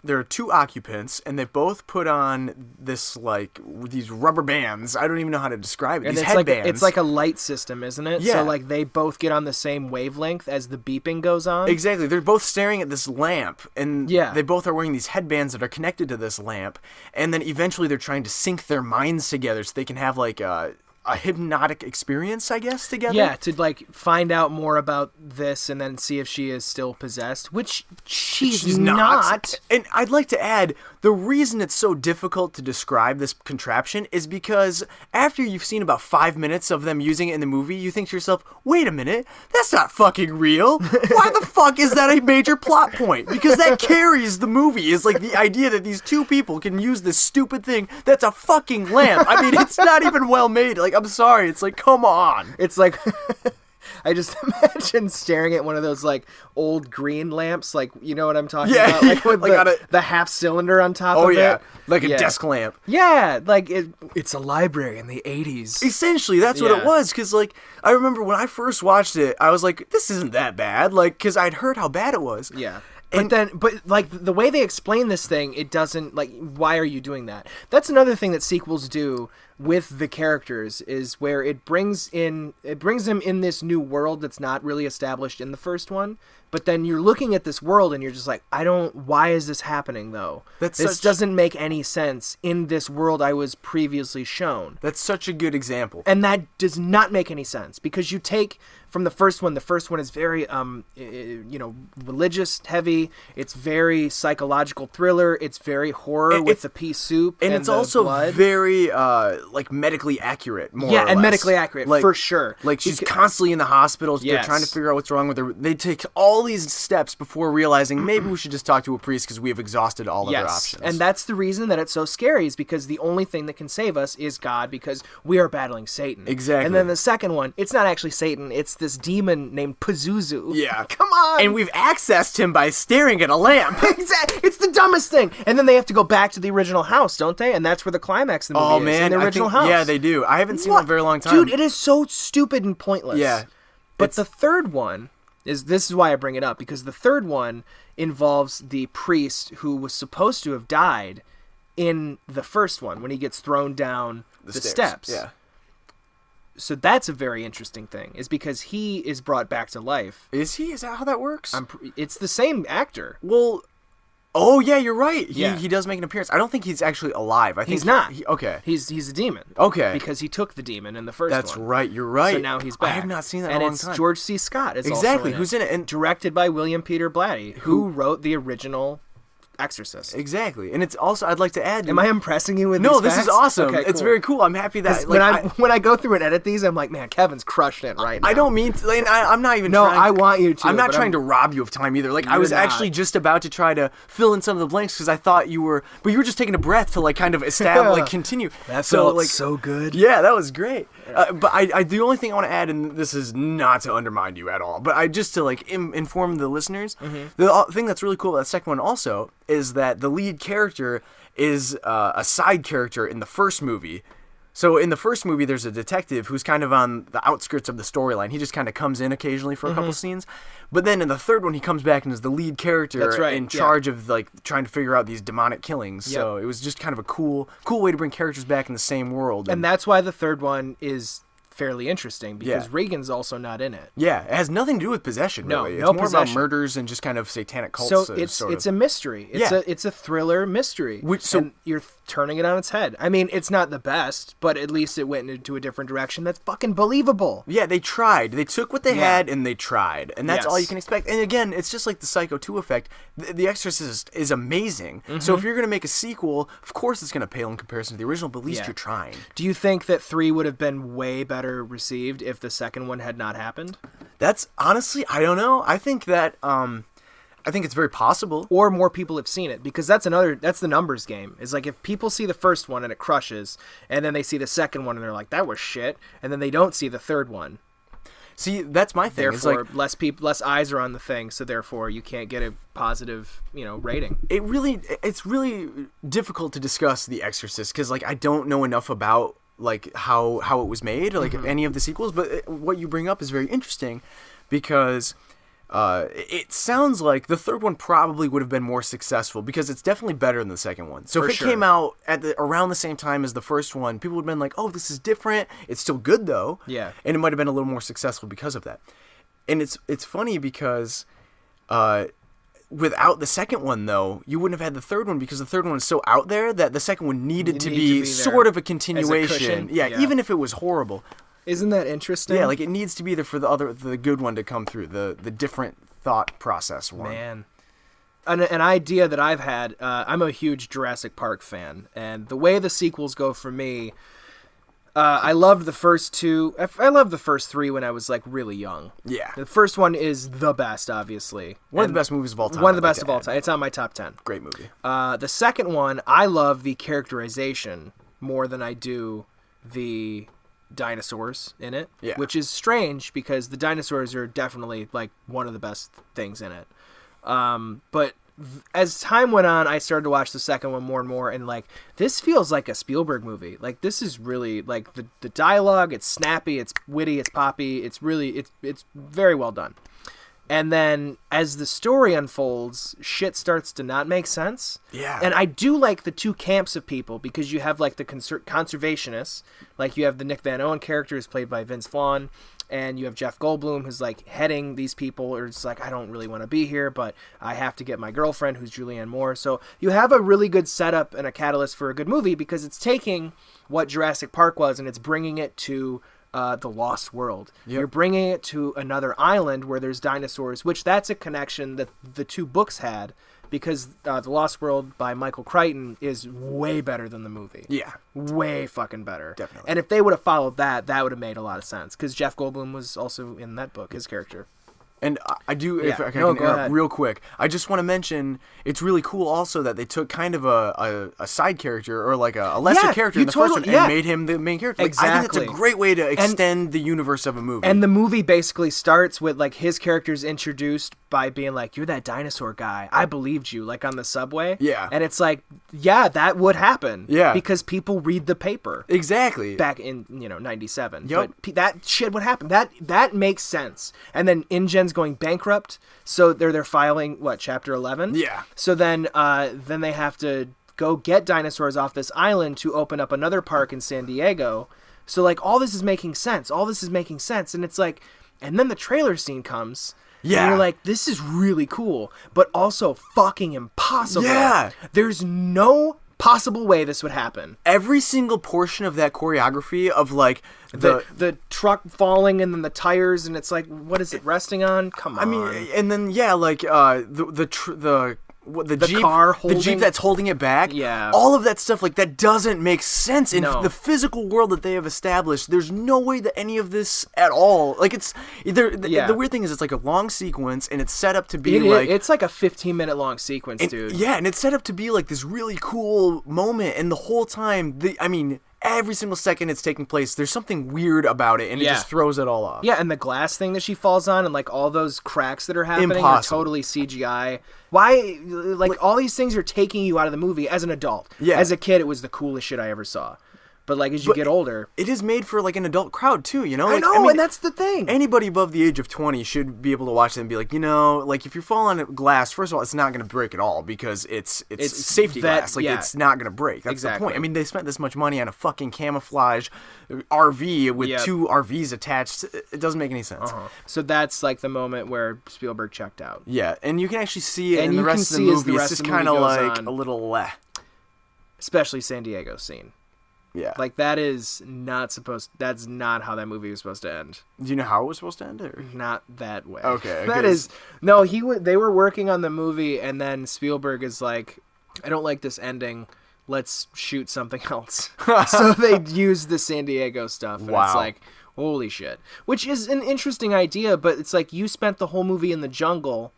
there are two occupants, and they both put on this like these rubber bands. I don't even know how to describe it. And These it's like headbands. it's like a light system, isn't it? Yeah. So like they both get on the same wavelength as the beeping goes on. Exactly. They're both staring at this lamp, and Yeah. they both are wearing these headbands that are connected to this lamp. And then eventually they're trying to sync their minds together so they can have like a hypnotic experience, I guess, together. Yeah, to like find out more about this and then see if she is still possessed, which she's not. And I'd like to add, the reason it's so difficult to describe this contraption is because after you've seen about 5 minutes of them using it in the movie, you think to yourself, wait a minute, that's not fucking real. Why the fuck is that a major plot point? Because that carries the movie, is like the idea that these two people can use this stupid thing that's a fucking lamp. I mean, it's not even well made. Like, I'm sorry. It's like, come on. It's like I just imagine staring at one of those like old green lamps, like you know what I'm talking Yeah, about, like with like on the half cylinder on top Oh, of yeah. it. Like a Yeah. desk lamp. Yeah, like it's a library in the 80s. Essentially, that's what Yeah. it was. Because, like, I remember when I first watched it, I was like, this isn't that bad. Like, because I'd heard how bad it was. Yeah. And- But like the way they explain this thing, it doesn't like. Why are you doing that? That's another thing that sequels do with the characters is where it brings them in this new world that's not really established in the first one. But then you're looking at this world and you're just like, why is this happening though? That's This such- doesn't make any sense in this world I was previously shown. That's such a good example. And that does not make any sense because you take from the first one is very religious heavy. It's very psychological thriller. It's very horror with the pea soup And it's the also blood. very, like, medically accurate, more Yeah, or and less. medically accurate, Like- for sure. Like, she's Beca- constantly in the hospital. They're Yes. trying to figure out what's wrong with her. They take all these steps before realizing maybe we should just talk to a priest because we have exhausted all other options. And that's the reason that it's so scary is because the only thing that can save us is God because we are battling Satan. Exactly. And then the second one, it's not actually Satan. It's this demon named Pazuzu. Yeah. Come on. And we've accessed him by staring at a lamp. Exactly. It's the dumbest thing. And then they have to go back to the original house, don't they? And that's where the climax of the movie Oh, is, man. in the I original think- house. Yeah, they do. I haven't seen What? it in a very long time. Dude, it is so stupid and pointless. Yeah. But the third one this is why I bring it up, because the third one involves the priest who was supposed to have died in the first one when he gets thrown down the stairs. steps. Yeah. So that's a very interesting thing, is because he is brought back to life. Is he? Is that how that works? It's the same actor. Well, oh yeah, you're right. Yeah. He does make an appearance. I don't think he's actually alive. I think He's not. Okay. He's a demon. Okay. Because he took the demon in the first That's one. right. You're right. So now he's back. I have not seen that and in a long it's time. George C. Scott is Exactly. also Who's in it? And directed by William Peter Blatty, who wrote the original Exorcist. exactly. And it's also, I'd like to add. Am I impressing you with No, these this is facts? awesome. Okay, It's cool. very cool. I'm happy that. when Like, when I go through and edit these, I'm like, man, Kevin's crushing it right now. I don't mean to, and I'm not even No, trying, I want you to, I'm not but trying to rob you of time either. Like, I You're was not. actually just about to try to fill in some of the blanks because I thought you were, but you were just taking a breath to like kind of establish, like continue. That so felt like so good. Yeah, that was great. But I the only thing I want to add, and this is not to undermine you at all, but I just to like inform the listeners, the thing that's really cool about that second one also is that the lead character is a side character in the first movie. So in the first movie, there's a detective who's kind of on the outskirts of the storyline. He just kind of comes in occasionally for a couple scenes. But then in the third one, he comes back and is the lead character That's right, in yeah. charge of like trying to figure out these demonic killings. So it was just kind of a cool way to bring characters back in the same world. And that's why the third one is fairly interesting because Yeah. Regan's also not in it. Yeah, it has nothing to do with possession. No, Really. It's no more about possession. murders and just kind of satanic cults. So sort it's of. a mystery. It's a thriller mystery. And you're turning it on its head. I mean, it's not the best, but at least it went into a different direction. That's fucking believable. Yeah, they tried. They took what they had and they tried, and that's all Yes. you can expect. And again, it's just like the Psycho 2 effect. The Exorcist is amazing. So if you're gonna make a sequel, of course it's gonna pale in comparison to the original. But at least you're trying. Do you think that 3 would have been way better received if the second one had not happened? That's honestly, I don't know. I think that I think it's very possible. Or more people have seen it, because that's the numbers game. It's like if people see the first one and it crushes, and then they see the second one and they're like, that was shit, and then they don't see the third one. See, that's my thing. Therefore, it's like, less eyes are on the thing, so therefore you can't get a positive, rating. it's really difficult to discuss The Exorcist because like I don't know enough about like how it was made, or like any of the sequels. But what you bring up is very interesting because it sounds like the third one probably would have been more successful because it's definitely better than the second one. So For if it sure. came out around the same time as the first one, people would have been like, "Oh, this is different. It's still good though." Yeah. And it might have been a little more successful because of that. And it's funny because without the second one though, you wouldn't have had the third one because the third one is so out there that the second one needed to be there sort of a as a continuation. cushion. Yeah, even if it was horrible. Isn't that interesting? Yeah, like it needs to be there for the good one to come through, the different thought process one. Man. An idea that I've had, I'm a huge Jurassic Park fan, and the way the sequels go for me, I loved the first 2. I loved the first 3 when I was like really young. Yeah. The first one is the best, obviously. One of the best movies of all time. One of the I'd like best to of all add. time. It's on my top 10. Great movie. The second one, I love the characterization more than I do the dinosaurs in it, Yeah. which is strange because the dinosaurs are definitely like one of the best things in it. But as time went on, I started to watch the second one more and more, and like this feels like a Spielberg movie. Like this is really like the dialogue. It's snappy, it's witty, it's poppy. It's really it's very well done. And then as the story unfolds, shit starts to not make sense. Yeah. And I do like the two camps of people because you have like the conservationists, like you have the Nick Van Owen character who's played by Vince Vaughn, and you have Jeff Goldblum who's like heading these people, or it's like, I don't really want to be here, but I have to get my girlfriend who's Julianne Moore. So you have a really good setup and a catalyst for a good movie because it's taking what Jurassic Park was and it's bringing it to the Lost World. Yep. You're bringing it to another island where there's dinosaurs, which that's a connection that the two books had because The Lost World by Michael Crichton is way better than the movie. Yeah. Way fucking better. Definitely. And if they would have followed that would have made a lot of sense because Jeff Goldblum was also in that book, his character. And I do, if Yeah. I can No, go interrupt ahead. real quick, I just want to mention it's really cool also that they took kind of a side character or like a lesser Yeah, character you in the first totally- one yeah. and made him the main character. Like, I think it's Exactly. a great way to extend the universe of a movie. And the movie basically starts with like his character's introduced by being like, "You're that dinosaur guy. I believed you," like on the subway. Yeah. And it's like, yeah, that would happen. Yeah. Because people read the paper. Exactly. Back in 97. Yup. But that shit would happen. That makes sense. And then InGen's going bankrupt, so they're filing chapter 11. Yeah. So then they have to go get dinosaurs off this island to open up another park in San Diego. So like all this is making sense. And it's like, and then the trailer scene comes. Yeah. And you're like, this is really cool, but also fucking impossible. Yeah. There's no possible way this would happen. Every single portion of that choreography of like The truck falling and then the tires, and it's like, what is it resting on? Come on. I mean, and then yeah, like the Jeep, car the Jeep holding- that's holding it back. Yeah. all of that stuff like that doesn't make sense in No. the physical world that they have established. There's no way that any of this at all. Like it's Yeah. the weird thing is it's like a long sequence and it's set up to be it's like a 15-minute long sequence, and, dude. yeah, and it's set up to be like this really cool moment, and the whole time, every single second it's taking place, there's something weird about it, and it Yeah. just throws it all off. Yeah, and the glass thing that she falls on and like all those cracks that are happening Impossible. are totally CGI. Why, like all these things are taking you out of the movie as an adult. Yeah. As a kid, it was the coolest shit I ever saw. But like as you get older, it is made for like an adult crowd too, you know? I Like, know, and that's the thing. Anybody above the age of 20 should be able to watch it and be like, you know, like if you're falling on glass, first of all, it's not going to break at all because it's safety glass. Like it's not going to break. That's the point. I mean, they spent this much money on a fucking camouflage RV with 2 RVs attached. It doesn't make any sense. So that's like the moment where Spielberg checked out. Yeah, and you can actually see it And in the you rest can of the see as the movie. rest It's of just the movie kind of goes like on. a little Especially San Diego scene. Yeah. Like that is not supposed. That's not how that movie was supposed to end. Do you know how it was supposed to end? Or? Not that way. Okay. That is no. They were working on the movie, and then Spielberg is like, "I don't like this ending. Let's shoot something else." So they used the San Diego stuff. And It's like, holy shit. Which is an interesting idea, but it's like you spent the whole movie in the jungle.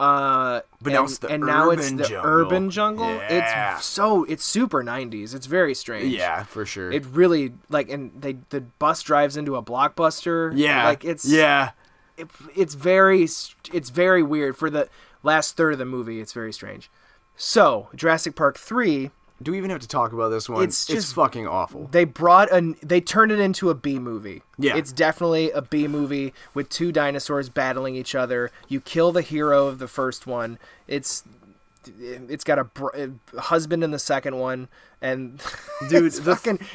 But now it's the urban jungle. Yeah. It's super 90s. It's very strange. Yeah, for sure. It really and the bus drives into a Blockbuster. Yeah. Like it's it's very weird for the last third of the movie. It's very strange. So, Jurassic Park 3, do we even have to talk about this one? It's fucking awful. they turned it into a B movie. Yeah. It's definitely a B movie with 2 dinosaurs battling each other. You kill the hero of the first one. It's got a husband in the second one, and dude,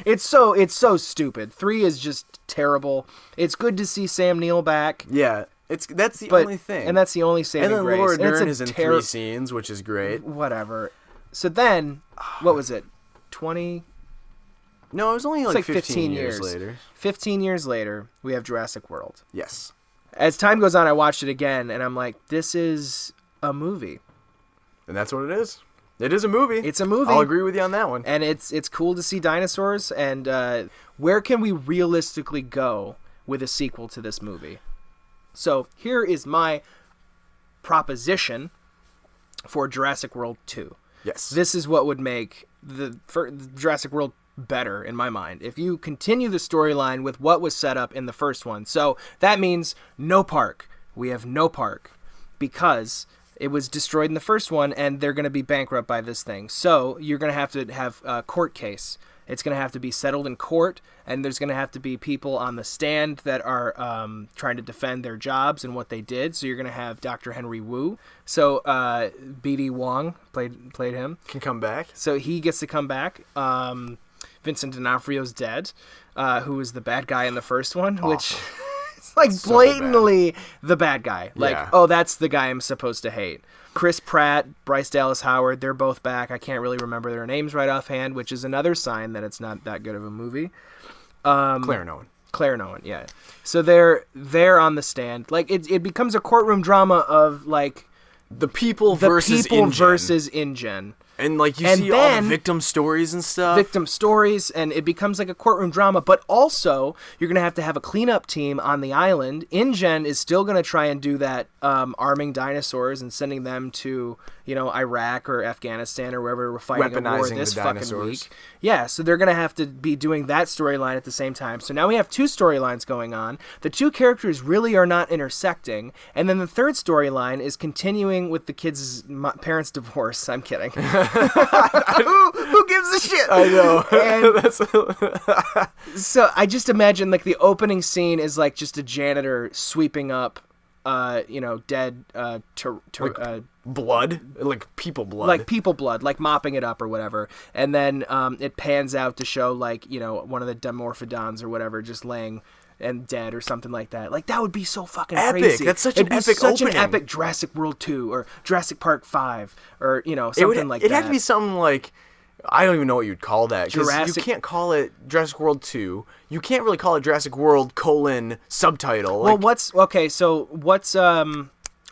it's so stupid. 3 is just terrible. It's good to see Sam Neill back. Yeah. That's the only thing. And that's the only saving grace. And then Laura And it's Dern is in 3 scenes, which is great. Whatever. So then, what was it? 20? No, it was only like 15 years later. 15 years later, we have Jurassic World. Yes. As time goes on, I watched it again, and I'm like, this is a movie. And that's what it is. It is a movie. It's a movie. I'll agree with you on that one. And it's cool to see dinosaurs, and where can we realistically go with a sequel to this movie? So here is my proposition for Jurassic World 2. Yes. This is what would make the Jurassic World better in my mind. If you continue the storyline with what was set up in the first one. So that means no park. We have no park because it was destroyed in the first one and they're going to be bankrupt by this thing. So you're going to have a court case. It's going to have to be settled in court, and there's going to have to be people on the stand that are trying to defend their jobs and what they did. So you're going to have Dr. Henry Wu. So B.D. Wong played him. Can come back. So he gets to come back. Vincent D'Onofrio's dead, who was the bad guy in the first one, which it's like so blatantly the bad guy. Like, oh, that's the guy I'm supposed to hate. Chris Pratt, Bryce Dallas Howard, they're both back. I can't really remember their names right offhand, which is another sign that it's not that good of a movie. Claire Nolan, yeah. So they're on the stand. Like it becomes a courtroom drama of like the people versus InGen. And like you see all the victim stories and stuff. Victim stories, and it becomes like a courtroom drama. But also, you're going to have a cleanup team on the island. InGen is still going to try and do that, arming dinosaurs and sending them to, Iraq or Afghanistan or wherever we're fighting a war this fucking week. Yeah, so they're going to have to be doing that storyline at the same time. So now we have 2 storylines going on. The 2 characters really are not intersecting. And then the third storyline is continuing with the kids' parents' divorce. I'm kidding. Who gives a shit? I know. So I just imagine like the opening scene is like just a janitor sweeping up, dead, blood, like people blood, like mopping it up or whatever, and then it pans out to show like one of the Dimorphodons or whatever just laying and dead or something like that. Like that would be so fucking epic. Crazy. That's such an epic opening. An epic Jurassic World 2 or Jurassic Park 5 or something like that. It had to be something like, I don't even know what you'd call that. Jurassic. You can't call it Jurassic World 2. You can't really call it Jurassic World : subtitle. Well, what's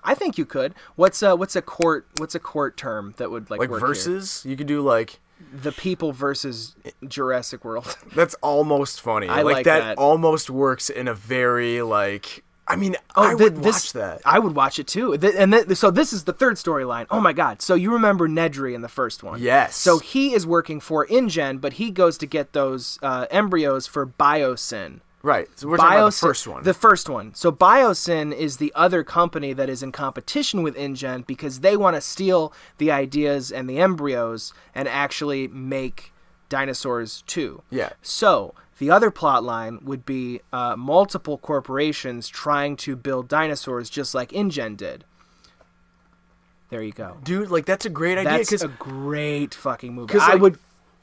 I think you could. What's a court term that would like work versus? Here? You could do like the people versus Jurassic World. That's almost funny. I like that. Almost works in a very like. I mean, I would watch that. I would watch it too. So this is the third storyline. Oh my god! So you remember Nedry in the first one? Yes. So he is working for InGen, but he goes to get those embryos for Biosyn. Right. So we're talking about the first one. The first one. So Biosyn is the other company that is in competition with InGen because they want to steal the ideas and the embryos and actually make dinosaurs too. Yeah. So the other plot line would be multiple corporations trying to build dinosaurs just like InGen did. There you go. Dude, like, that's a great idea. That's a great fucking movie. 'cause,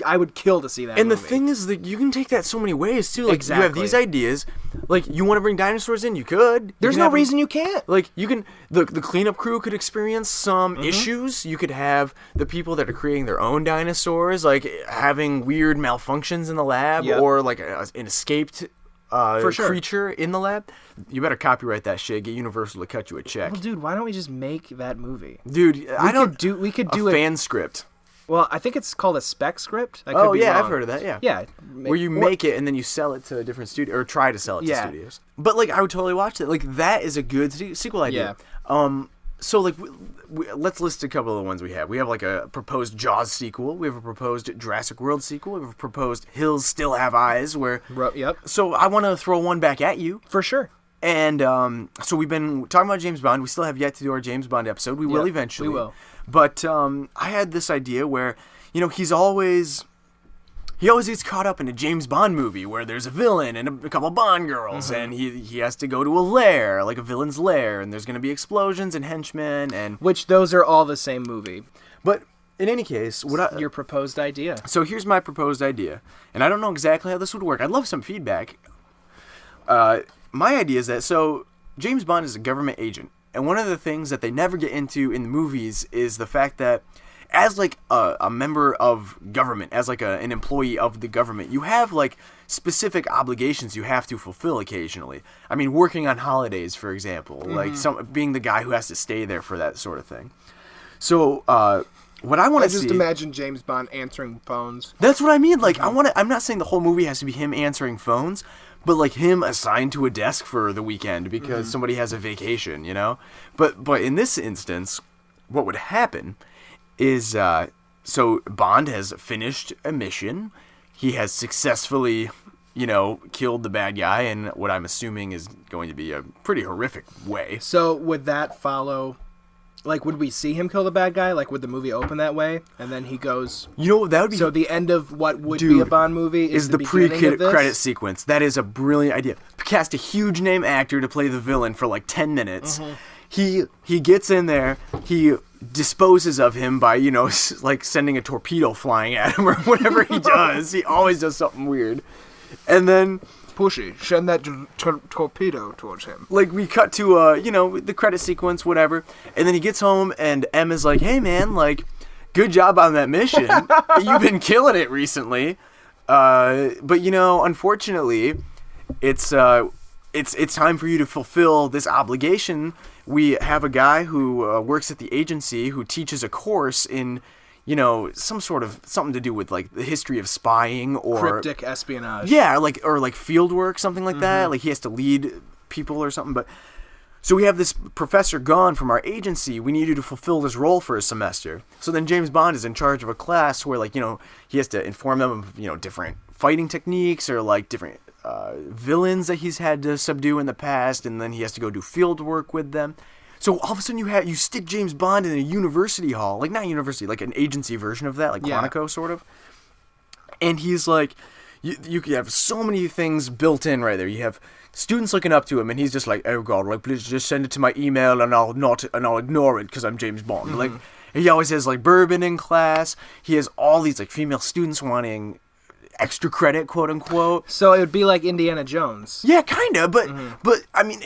I would kill to see that And movie. the thing is that you can take that so many ways, too. Like, you have Exactly. these ideas. Like, you want to bring dinosaurs in? You could. There's no reason you can't. Like, you can... The cleanup crew could experience some issues. You could have the people that are creating their own dinosaurs, like, having weird malfunctions in the lab, Yep. or, like, an escaped For sure. creature in the lab. You better copyright that shit. Get Universal to cut you a check. Well, dude, why don't we just make that movie? Dude, We could do a it. fan script. Well, I think it's called a spec script. I could Oh, be yeah, I've wrong. heard of that, yeah. Yeah. Where you make it and then you sell it to a different studio, or try to sell it to Yeah. studios. But like, I would totally watch that. Like, that is a good sequel idea. So like, let's list a couple of the ones we have. We have like a proposed Jaws sequel. We have a proposed Jurassic World sequel. We have a proposed Hills Still Have Eyes. Yep. So I want to throw one back at you. For sure. And so we've been talking about James Bond. We still have yet to do our James Bond episode. We will Yep, eventually. we will. But I had this idea where, you know, he always gets caught up in a James Bond movie where there's a villain and a couple Bond girls, and he has to go to a lair, like a villain's lair, and there's going to be explosions and henchmen, and Which those are all the same movie. but in any case, Your proposed idea. so here's my proposed idea, and I don't know exactly how this would work. I'd love some feedback. My idea is that, so James Bond is a government agent, and one of the things that they never get into in the movies is the fact that as like a member of government, as like an employee of the government, you have like specific obligations you have to fulfill occasionally. I mean, working on holidays, for example, like being the guy who has to stay there for that sort of thing. So what I want to see... imagine James Bond answering phones. That's what I mean. Like, I'm not saying the whole movie has to be him answering phones, but like him assigned to a desk for the weekend because somebody has a vacation, you know? But in this instance, what would happen is, so Bond has finished a mission. He has successfully, you know, killed the bad guy in what I'm assuming is going to be a pretty horrific way. So would that follow... Like, would we see him kill the bad guy? Like, would the movie open that way? And then he goes... You know, that would be... So the end of what would be a Bond movie is the beginning of this? pre-credit sequence. That is a brilliant idea. Cast a huge name actor to play the villain for like 10 minutes. He gets in there. He disposes of him by, you know, like sending a torpedo flying at him or whatever he does. He always does something weird. And then... Pushy, send that torpedo towards him. Like, we cut to, you know, the credit sequence, whatever. And then he gets home and M is like, hey, man, like, good job on that mission. You've been killing it recently. But, you know, unfortunately, it's time for you to fulfill this obligation. We have a guy who works at the agency who teaches a course in, you know, something to do with like the history of spying or Cryptic espionage. yeah, or field work, something like that. Like he has to lead people or something. But so we have this professor gone from our agency. We need you to fulfill this role for a semester. So then James Bond is in charge of a class where, like, you know, he has to inform them of, you know, different fighting techniques or like different villains that he's had to subdue in the past, and then he has to go do field work with them. So all of a sudden you stick James Bond in a university hall, like not university, like an agency version of that, like Quantico sort of. And he's like, you could have so many things built in right there. You have students looking up to him, and he's just like, oh God, like please just send it to my email, and I'll ignore it because I'm James Bond. Like he always has like bourbon in class. He has all these like female students wanting extra credit, quote unquote. So it would be like Indiana Jones. Yeah, kind of, but I mean,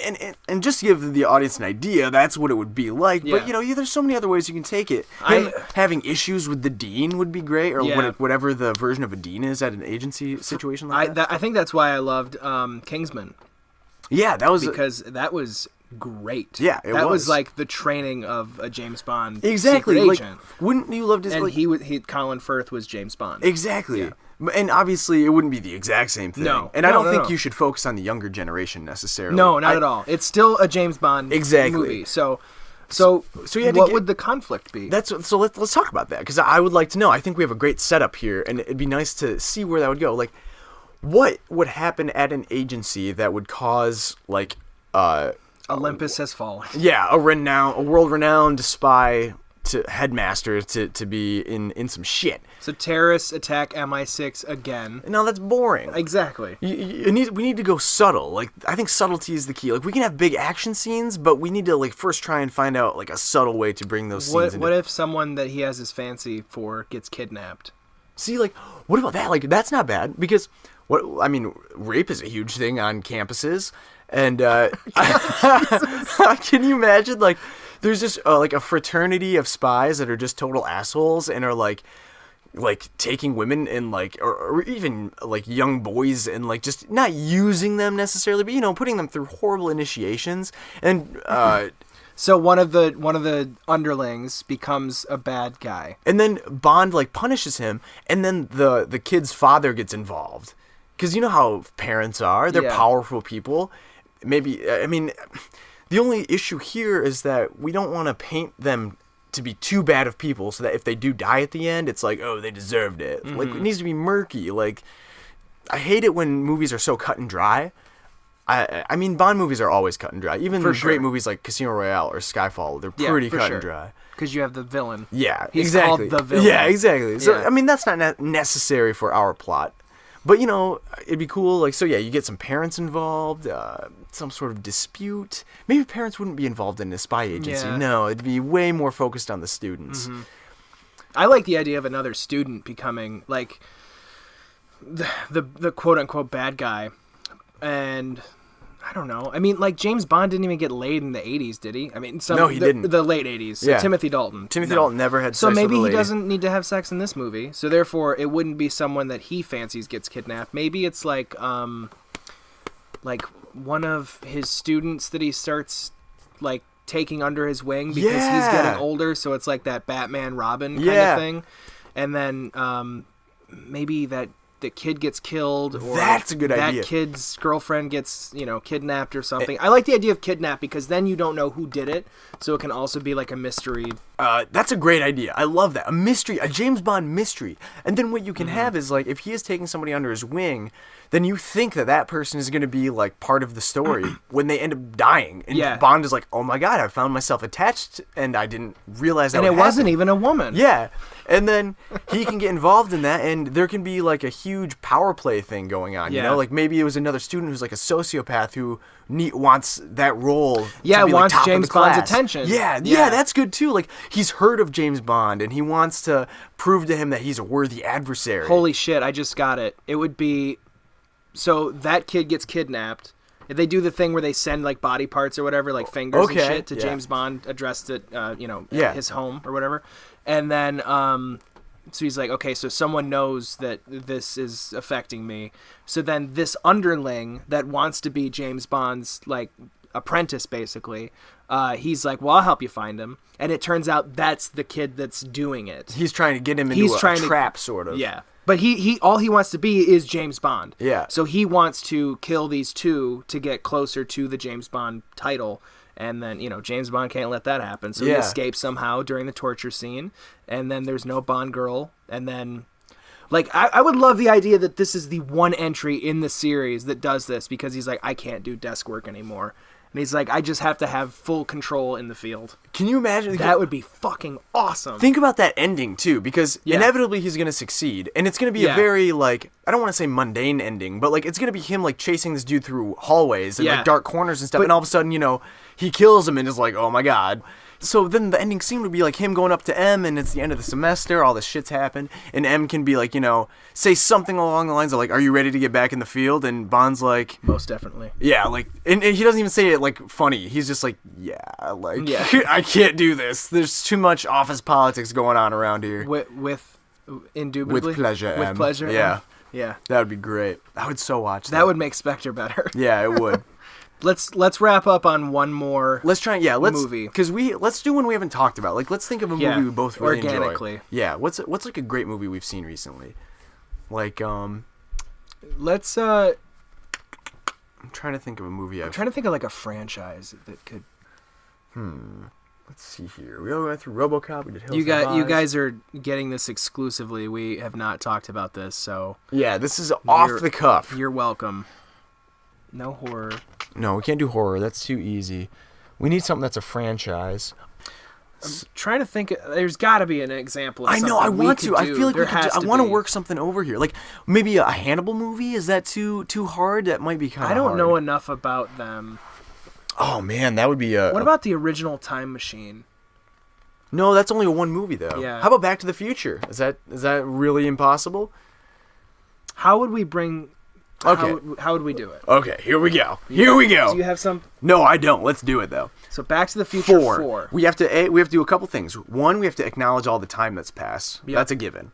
and just to give the audience an idea, that's what it would be like. Yeah. But you know, there's so many other ways you can take it. Having issues with the dean would be great, or whatever the version of a dean is at an agency situation like that. I think that's why I loved Kingsman. Yeah, that was because that was great. Yeah, that was like the training of a James Bond exactly. secret Like, agent. wouldn't you love to? And like, Colin Firth was James Bond. Exactly. Yeah. And obviously, it wouldn't be the exact same thing. No. And I don't No, think no. you should focus on the younger generation necessarily. No, not at all. It's still a James Bond movie. So you had to what would the conflict be? So let's talk about that, because I would like to know. I think we have a great setup here, and it'd be nice to see where that would go. Like, what would happen at an agency that would cause like Olympus has fallen. yeah, a world-renowned spy headmaster to be in some shit. So terrorists attack MI6 again. No, that's boring. Exactly. We need to go subtle. Like, I think subtlety is the key. Like, we can have big action scenes, but we need to like first try and find out like a subtle way to bring those scenes. What if someone that he has his fancy for gets kidnapped? See, like, what about that? Like, that's not bad because rape is a huge thing on campuses, and can you imagine like there's just like a fraternity of spies that are just total assholes and are like taking women and like or even like young boys and like just not using them necessarily, but putting them through horrible initiations and so one of the underlings becomes a bad guy, and then Bond like punishes him, and then the kid's father gets involved because you know how parents are, they're powerful people. Maybe the only issue here is that we don't want to paint them to be too bad of people so that if they do die at the end, it's like, oh, they deserved it. Like, it needs to be murky. Like, I hate it when movies are so cut and dry. I mean, Bond movies are always cut and dry. Even great movies like Casino Royale or Skyfall, they're pretty cut and dry. Because you have the villain. Yeah, He's exactly. called the villain. Yeah, exactly. So, Yeah. I mean, that's not necessary for our plot. But, it'd be cool. Like, so yeah, you get some parents involved, some sort of dispute. Maybe parents wouldn't be involved in a spy agency. Yeah. No, it'd be way more focused on the students. I like the idea of another student becoming like the quote unquote bad guy, and I don't know. I mean, like James Bond didn't even get laid in the 80s, did he? I mean, No, he didn't. The late 80s. So Yeah. Timothy Dalton. Timothy Dalton never had So sex maybe with a he lady. doesn't need to have sex in this movie. So therefore, it wouldn't be someone that he fancies gets kidnapped. Maybe it's like one of his students that he starts like taking under his wing because he's getting older. So it's like that Batman Robin kind of thing. And then maybe that the kid gets killed, or That's a good idea. that kid's girlfriend gets kidnapped or something. I like the idea of kidnap because then you don't know who did it, so it can also be like a mystery. That's a great idea. I love that. A mystery, a James Bond mystery. And then what you can have is like if he is taking somebody under his wing, then you think that person is going to be like part of the story when they end up dying. And Bond is like, oh my god, I found myself attached and I didn't realize that And would it wasn't happen. even a woman. Yeah. And then he can get involved in that, and there can be like a huge power play thing going on. You Yeah. know, like maybe it was another student who's like a sociopath who wants that role. Yeah, to be, like, wants top of James the Bond's class. attention. Yeah, Yeah. that's good too. Like he's heard of James Bond, and he wants to prove to him that he's a worthy adversary. Holy shit, I just got it. It would be so that kid gets kidnapped. They do the thing where they send like body parts or whatever, like fingers and shit to James Bond addressed at at his home or whatever. And then so he's like, okay, so someone knows that this is affecting me. So then this underling that wants to be James Bond's like apprentice basically, he's like, well, I'll help you find him. And it turns out that's the kid that's doing it. He's trying to get him into a trap, sort of. Yeah. But he all he wants to be is James Bond. Yeah. So he wants to kill these two to get closer to the James Bond title. And then, James Bond can't let that happen. So he escapes somehow during the torture scene. And then there's no Bond girl. And then, like, I would love the idea that this is the one entry in the series that does this because he's like, I can't do desk work anymore. And he's like, I just have to have full control in the field. Can you imagine? That would be fucking awesome. Think about that ending, too, because inevitably he's going to succeed. And it's going to be a very, like, I don't want to say mundane ending, but, like, it's going to be him, like, chasing this dude through hallways and, like, dark corners and stuff. And all of a sudden, he kills him and is like, oh, my God. So then the ending scene would be, like, him going up to M, and it's the end of the semester, all this shit's happened, and M can be, like, say something along the lines of, like, are you ready to get back in the field? And Bond's like... Most definitely. Yeah, like, and he doesn't even say it, like, funny. He's just like, I can't do this. There's too much office politics going on around here. Indubitably? With pleasure, With M. pleasure, Yeah. M. Yeah. That would be great. I would so watch that. That would make Spectre better. Yeah, it would. Let's wrap up on one more. Let's try. Yeah, movie. Because let's do one we haven't talked about. Like, let's think of a movie we both really organically. enjoy. Yeah. What's like a great movie we've seen recently? Like Let's. I'm trying to think of a movie. I'm trying to think of like a franchise that could. Let's see here. We all went through RoboCop. We did Hills You Have Eyes. guys are getting this exclusively. We have not talked about this, so. Yeah, this is off the cuff. You're welcome. No horror. No, we can't do horror. That's too easy. We need something that's a franchise. trying to think. There's got to be an example. Of I know. I something we want could to. I do. feel like There we could. has I to want to be. work something over here. Like maybe a Hannibal movie. Is that too hard? That might be kind of. I don't hard. know enough about them. Oh man, that would be a. What about the original Time Machine? No, that's only one movie though. Yeah. How about Back to the Future? Is that really impossible? How would we bring? Okay. How would we do it? Okay, here we go. Here we go. Do you have some? No, I don't. Let's do it though. So Back to the Future 4. We have to do a couple things. One, we have to acknowledge all the time that's passed. Yep. That's a given.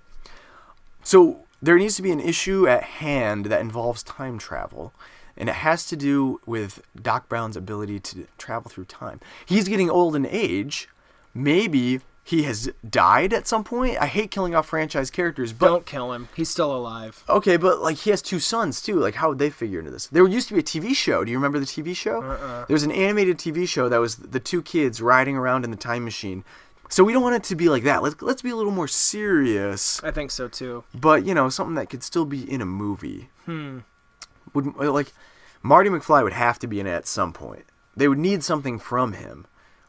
So there needs to be an issue at hand that involves time travel, and it has to do with Doc Brown's ability to travel through time. He's getting old in age. Maybe he has died at some point. I hate killing off franchise characters, but Don't kill him. He's still alive. okay, but like he has 2 sons too. Like how would they figure into this? There used to be a TV show. Do you remember the TV show? There's an animated TV show that was the 2 kids riding around in the time machine. So we don't want it to be like that. Let's be a little more serious. I think so too. But something that could still be in a movie. Would like Marty McFly would have to be in it at some point. They would need something from him.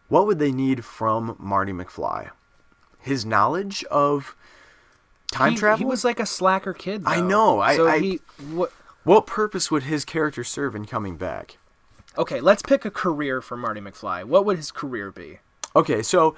What would they need from Marty McFly? His knowledge of time travel? He was like a slacker kid, though. I know. What? What purpose would his character serve in coming back? Okay, let's pick a career for Marty McFly. What would his career be? Okay, so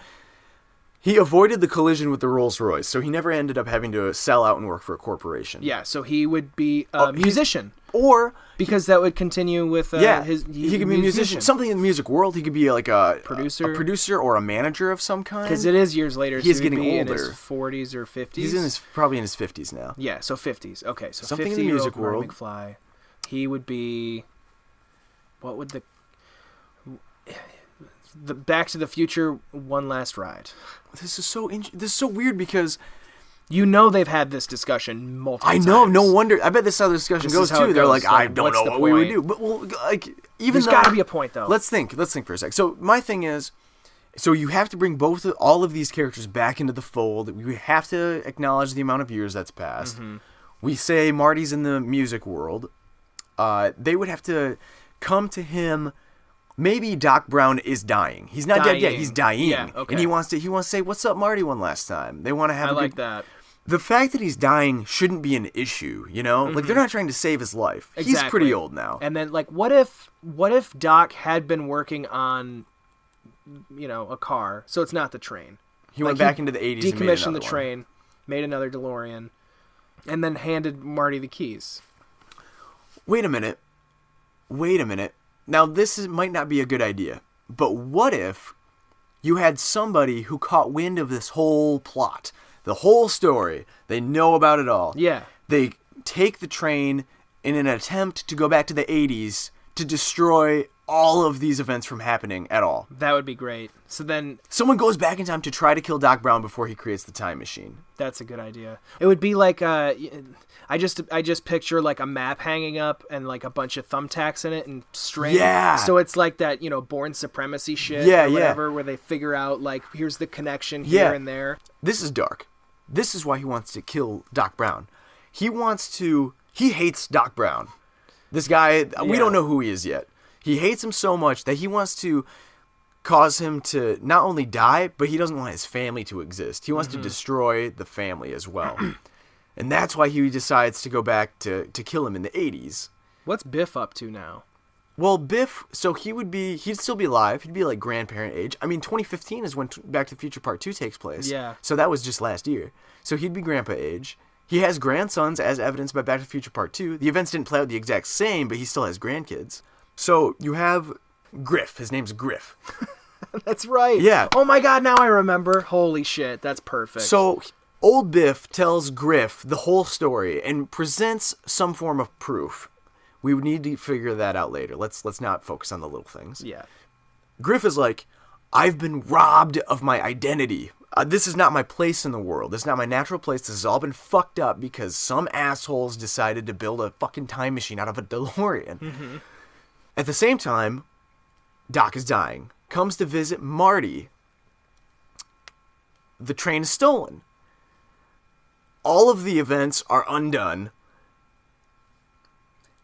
he avoided the collision with the Rolls Royce, so he never ended up having to sell out and work for a corporation. Yeah, so he would be a musician. Or because that would continue with he could be a musician. Something in the music world. He could be like a producer or a manager of some kind. Because it is years later. He's so getting be older. In his 40s or 50s. He's probably in his 50s now. Yeah, so 50s. Okay, so something 50 in the music world. Marty McFly. He would be. What would the Back to the Future One Last Ride? This is so weird because they've had this discussion multiple times. I know, no wonder. I bet this is how the discussion goes too. They're like, I don't know what we would do. But There's got to be a point though. Let's think for a sec. So my thing is, so you have to bring all of these characters back into the fold. We have to acknowledge the amount of years that's passed. Mm-hmm. We say Marty's in the music world. They would have to come to him. Maybe Doc Brown is dying. He's not dead yet. He's dying. Yeah, okay. And he wants to say, "What's up, Marty?" one last time. They want to have. I like that. The fact that he's dying shouldn't be an issue, Like they're not trying to save his life. Exactly. He's pretty old now. And then what if Doc had been working on a car, so it's not the train. He went back into the 80s and decommissioned the train, made another DeLorean, and then handed Marty the keys. Wait a minute. Now this might not be a good idea, but what if you had somebody who caught wind of this whole plot, the whole story, they know about it all. Yeah. They take the train in an attempt to go back to the 80s to destroy all of these events from happening at all. That would be great. So then someone goes back in time to try to kill Doc Brown before he creates the time machine. That's a good idea. It would be like I just picture like a map hanging up and like a bunch of thumbtacks in it and string. Yeah. So it's like that, Born Supremacy shit or whatever, where they figure out like here's the connection here and there. This is dark. This is why he wants to kill Doc Brown. He hates Doc Brown. This guy, we don't know who he is yet. He hates him so much that he wants to cause him to not only die, but he doesn't want his family to exist. He wants to destroy the family as well. And that's why he decides to go back to kill him in the 80s. What's Biff up to now? Well, Biff, so he'd still be alive. He'd be like grandparent age. I mean, 2015 is when Back to the Future Part 2 takes place. Yeah. So that was just last year. So he'd be grandpa age. He has grandsons, as evidenced by Back to the Future Part 2. The events didn't play out the exact same, but he still has grandkids. So you have Griff. His name's Griff. That's right. Yeah. Oh my God, now I remember. Holy shit, that's perfect. So old Biff tells Griff the whole story and presents some form of proof. We would need to figure that out later. Let's not focus on the little things. Yeah. Griff is like, I've been robbed of my identity. This is not my place in the world. This is not my natural place. This has all been fucked up because some assholes decided to build a fucking time machine out of a DeLorean. Mm-hmm. At the same time, Doc is dying. Comes to visit Marty. The train is stolen. All of the events are undone.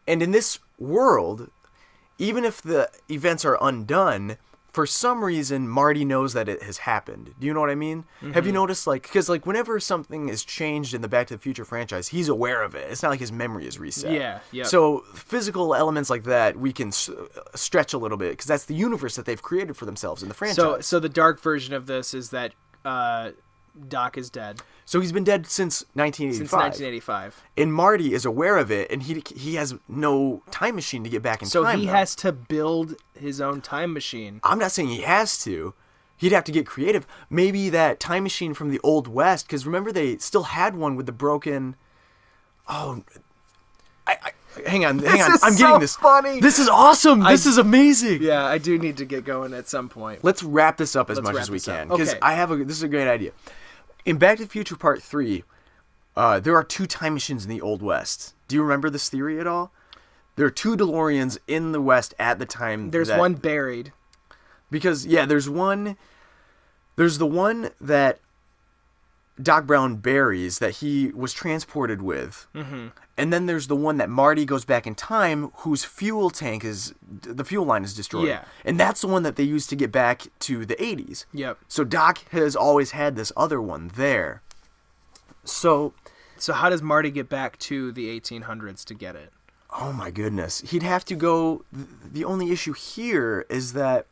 And in this world, even if the events are undone, for some reason, Marty knows that it has happened. Do you know what I mean? Have you noticed, like, because, like, whenever something is changed in the Back to the Future franchise, he's aware of it. It's not like his memory is reset. Yeah. So physical elements like that, we can stretch a little bit, because that's the universe that they've created for themselves in the franchise. So the dark version of this is that Doc is dead. So he's been dead since 1985. Since 1985. And Marty is aware of it, and he has no time machine to get back in time. So he though. has to build his own time machine. I'm not saying he has to. He'd have to get creative. Maybe that time machine from the Old West, because remember they still had one with the broken... Oh, hang on. I'm getting this. Funny. This is awesome. This is amazing. Yeah, I do need to get going at some point. Let's wrap this up as much as we can, because this is a great idea. In Back to the Future Part 3, there are 2 time machines in the Old West. Do you remember this theory at all? There are 2 DeLoreans in the West at the time. There's one buried. Because, there's one... There's the one that Doc Brown buries that he was transported with. Mm-hmm. And then there's the one that Marty goes back in time whose fuel tank is... The fuel line is destroyed. Yeah. And that's the one that they used to get back to the 80s. Yep. So Doc has always had this other one there. So how does Marty get back to the 1800s to get it? Oh my goodness. He'd have to go... The only issue here is that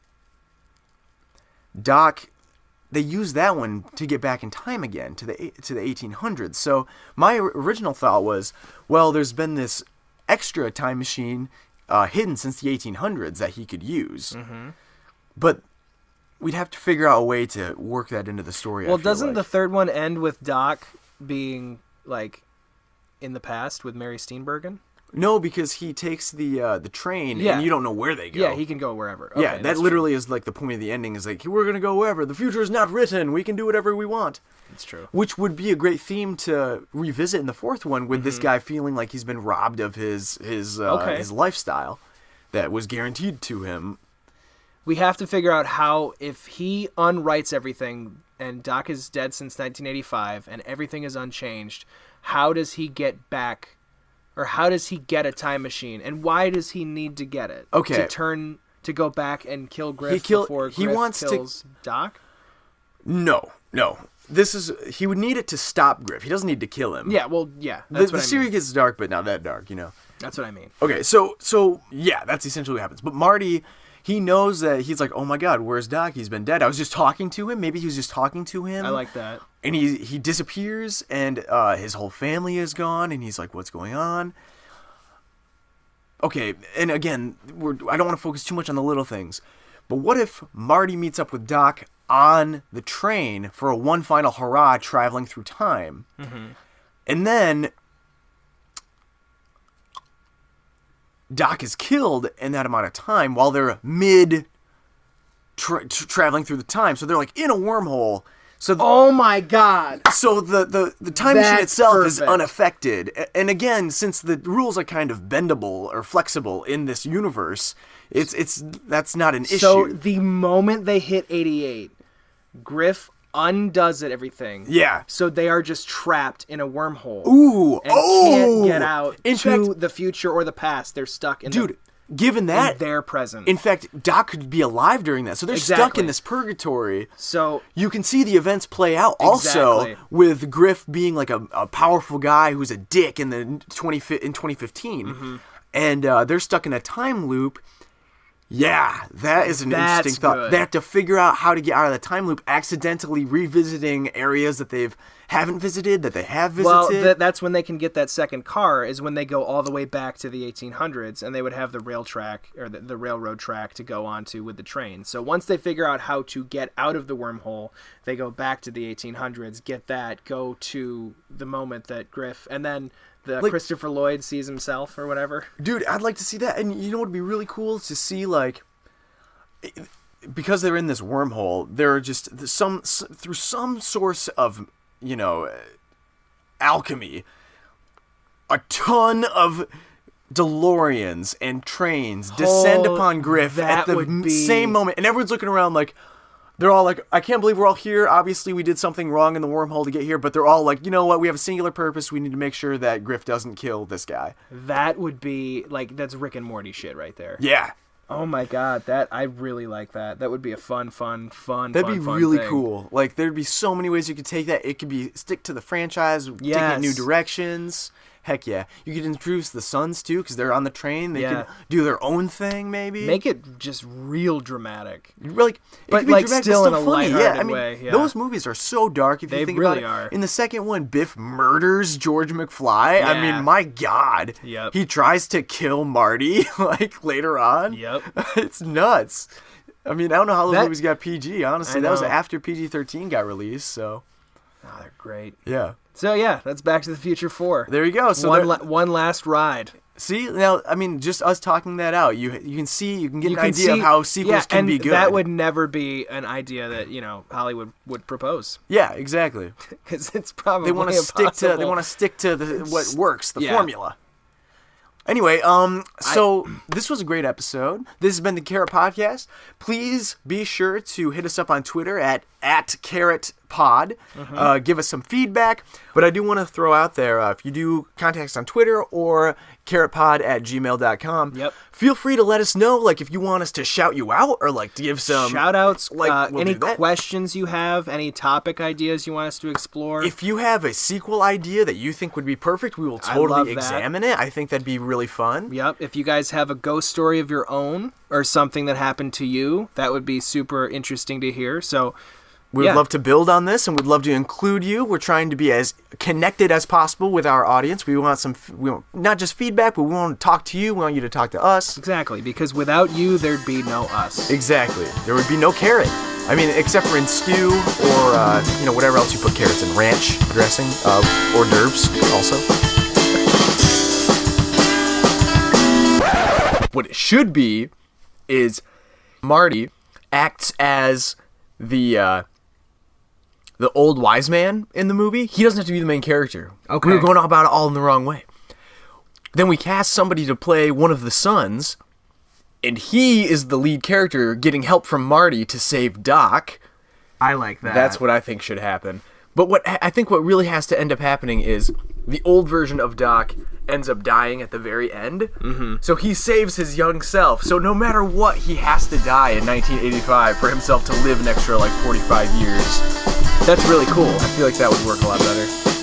Doc... They use that one to get back in time again to the 1800s. So my original thought was, well, there's been this extra time machine hidden since the 1800s that he could use. Mm-hmm. But we'd have to figure out a way to work that into the story. Well, doesn't the third one end with Doc being, like, in the past with Mary Steenburgen? No, because he takes the train, and you don't know where they go. Yeah, he can go wherever. Okay, yeah, that literally is like the point of the ending, is like, we're going to go wherever. The future is not written. We can do whatever we want. That's true. Which would be a great theme to revisit in the fourth one, with this guy feeling like he's been robbed of his lifestyle that was guaranteed to him. We have to figure out how, if he unwrites everything, and Doc is dead since 1985, and everything is unchanged, how does he get back... Or how does he get a time machine, and why does he need to get it? Okay, to go back and kill Griff before Griff kills Doc. No. He would need it to stop Griff. He doesn't need to kill him. Yeah, well, yeah. That's the series gets dark, but not that dark, you know. That's what I mean. Okay, so yeah, that's essentially what happens. But Marty, he knows that he's like, oh my God, where's Doc? He's been dead. I was just talking to him. Maybe he was just talking to him. I like that. And he disappears, and his whole family is gone, and he's like, what's going on? Okay, and again, I don't want to focus too much on the little things, but what if Marty meets up with Doc on the train for a one final hurrah traveling through time? Mm-hmm. And then Doc is killed in that amount of time while they're traveling through the time. So they're like in a wormhole. So oh my God! So the time machine itself is unaffected, and again, since the rules are kind of bendable or flexible in this universe, that's not an issue. So the moment they hit 88, Griff undoes everything. Yeah. So they are just trapped in a wormhole. Ooh! And can't get out to the future or the past. They're stuck in. Given that, they're present. In fact, Doc could be alive during that. So they're stuck in this purgatory. So you can see the events play out also with Griff being like a powerful guy who's a dick in 2015. Mm-hmm. And they're stuck in a time loop. Yeah, that is an interesting thought. Good. They have to figure out how to get out of the time loop, accidentally revisiting areas that they haven't visited, that they have visited. Well, that's when they can get that second car, is when they go all the way back to the 1800s, and they would have the rail track, or the railroad track to go onto with the train. So once they figure out how to get out of the wormhole, they go back to the 1800s, get that, go to the moment that Griff, and then... Christopher Lloyd sees himself or whatever. Dude, I'd like to see that. And you know what would be really cool is to see, like, because they're in this wormhole, they're just through some source of, alchemy, a ton of DeLoreans and trains descend upon Griff at the same moment. And everyone's looking around like, they're all like, I can't believe we're all here. Obviously, we did something wrong in the wormhole to get here. But they're all like, you know what? We have a singular purpose. We need to make sure that Griff doesn't kill this guy. That would be, like, that's Rick and Morty shit right there. Yeah. Oh my god, I really like that. That would be a fun. That'd be fun really thing. cool. Like, there'd be so many ways you could take that. It could be stick to the franchise, take it in new directions. Heck yeah. You could introduce the sons, too, because they're on the train. They could do their own thing, maybe. Make it just real dramatic. Like, but, it could be like, dramatic, still but in a funny. lighthearted way, yeah. Those movies are so dark if They you think really about it. are. In the second one, Biff murders George McFly. I Yeah. mean, my God. Yep. He tries to kill Marty, like, later on. Yep. It's nuts. I mean, I don't know how those That- movies got PG, honestly. I That was know. after PG-13 got released, so... Oh, they're great. Yeah. So yeah, that's Back to the Future 4. There you go. So one last ride. see, now, I mean, just us talking that out, you can get an idea see, of how sequels can and be good. that would never be an idea that Hollywood would propose, Yeah, exactly. because it's probably They want to stick to the what works, the Yeah. formula. Anyway, so this was a great episode. This has been the Kerrit Podcast. Please be sure to hit us up on Twitter at Kerrit Pod. Give us some feedback. But I do want to throw out there, if you do contact us on Twitter or kerritpod@gmail.com, Yep. feel free to let us know, like, if you want us to shout you out or, like, to give some... shout outs, like, we'll any do that. questions you have, any topic ideas you want us to explore. If you have a sequel idea that you think would be perfect, we will I love totally that. examine it. I think that'd be really fun. Yep. If you guys have a ghost story of your own or something that happened to you, that would be super interesting to hear. So We would love to build on this, and we'd love to include you. We're trying to be as connected as possible with our audience. We want not just feedback, but we want to talk to you. We want you to talk to us. Exactly, because without you, there'd be no us. Exactly. There would be no carrot. I mean, except for in stew or whatever else you put carrots in, ranch dressing, hors d'oeuvres also. What it should be is Marty acts as the old wise man in the movie. He doesn't have to be the main character. Okay. We were going about it all in the wrong way. Then we cast somebody to play one of the sons, and he is the lead character getting help from Marty to save Doc. I like that. That's what I think should happen. But what I think what really has to end up happening is the old version of Doc ends up dying at the very end. Mm-hmm. So he saves his young self. So no matter what, he has to die in 1985 for himself to live an extra 45 years. That's really cool. I feel like that would work a lot better.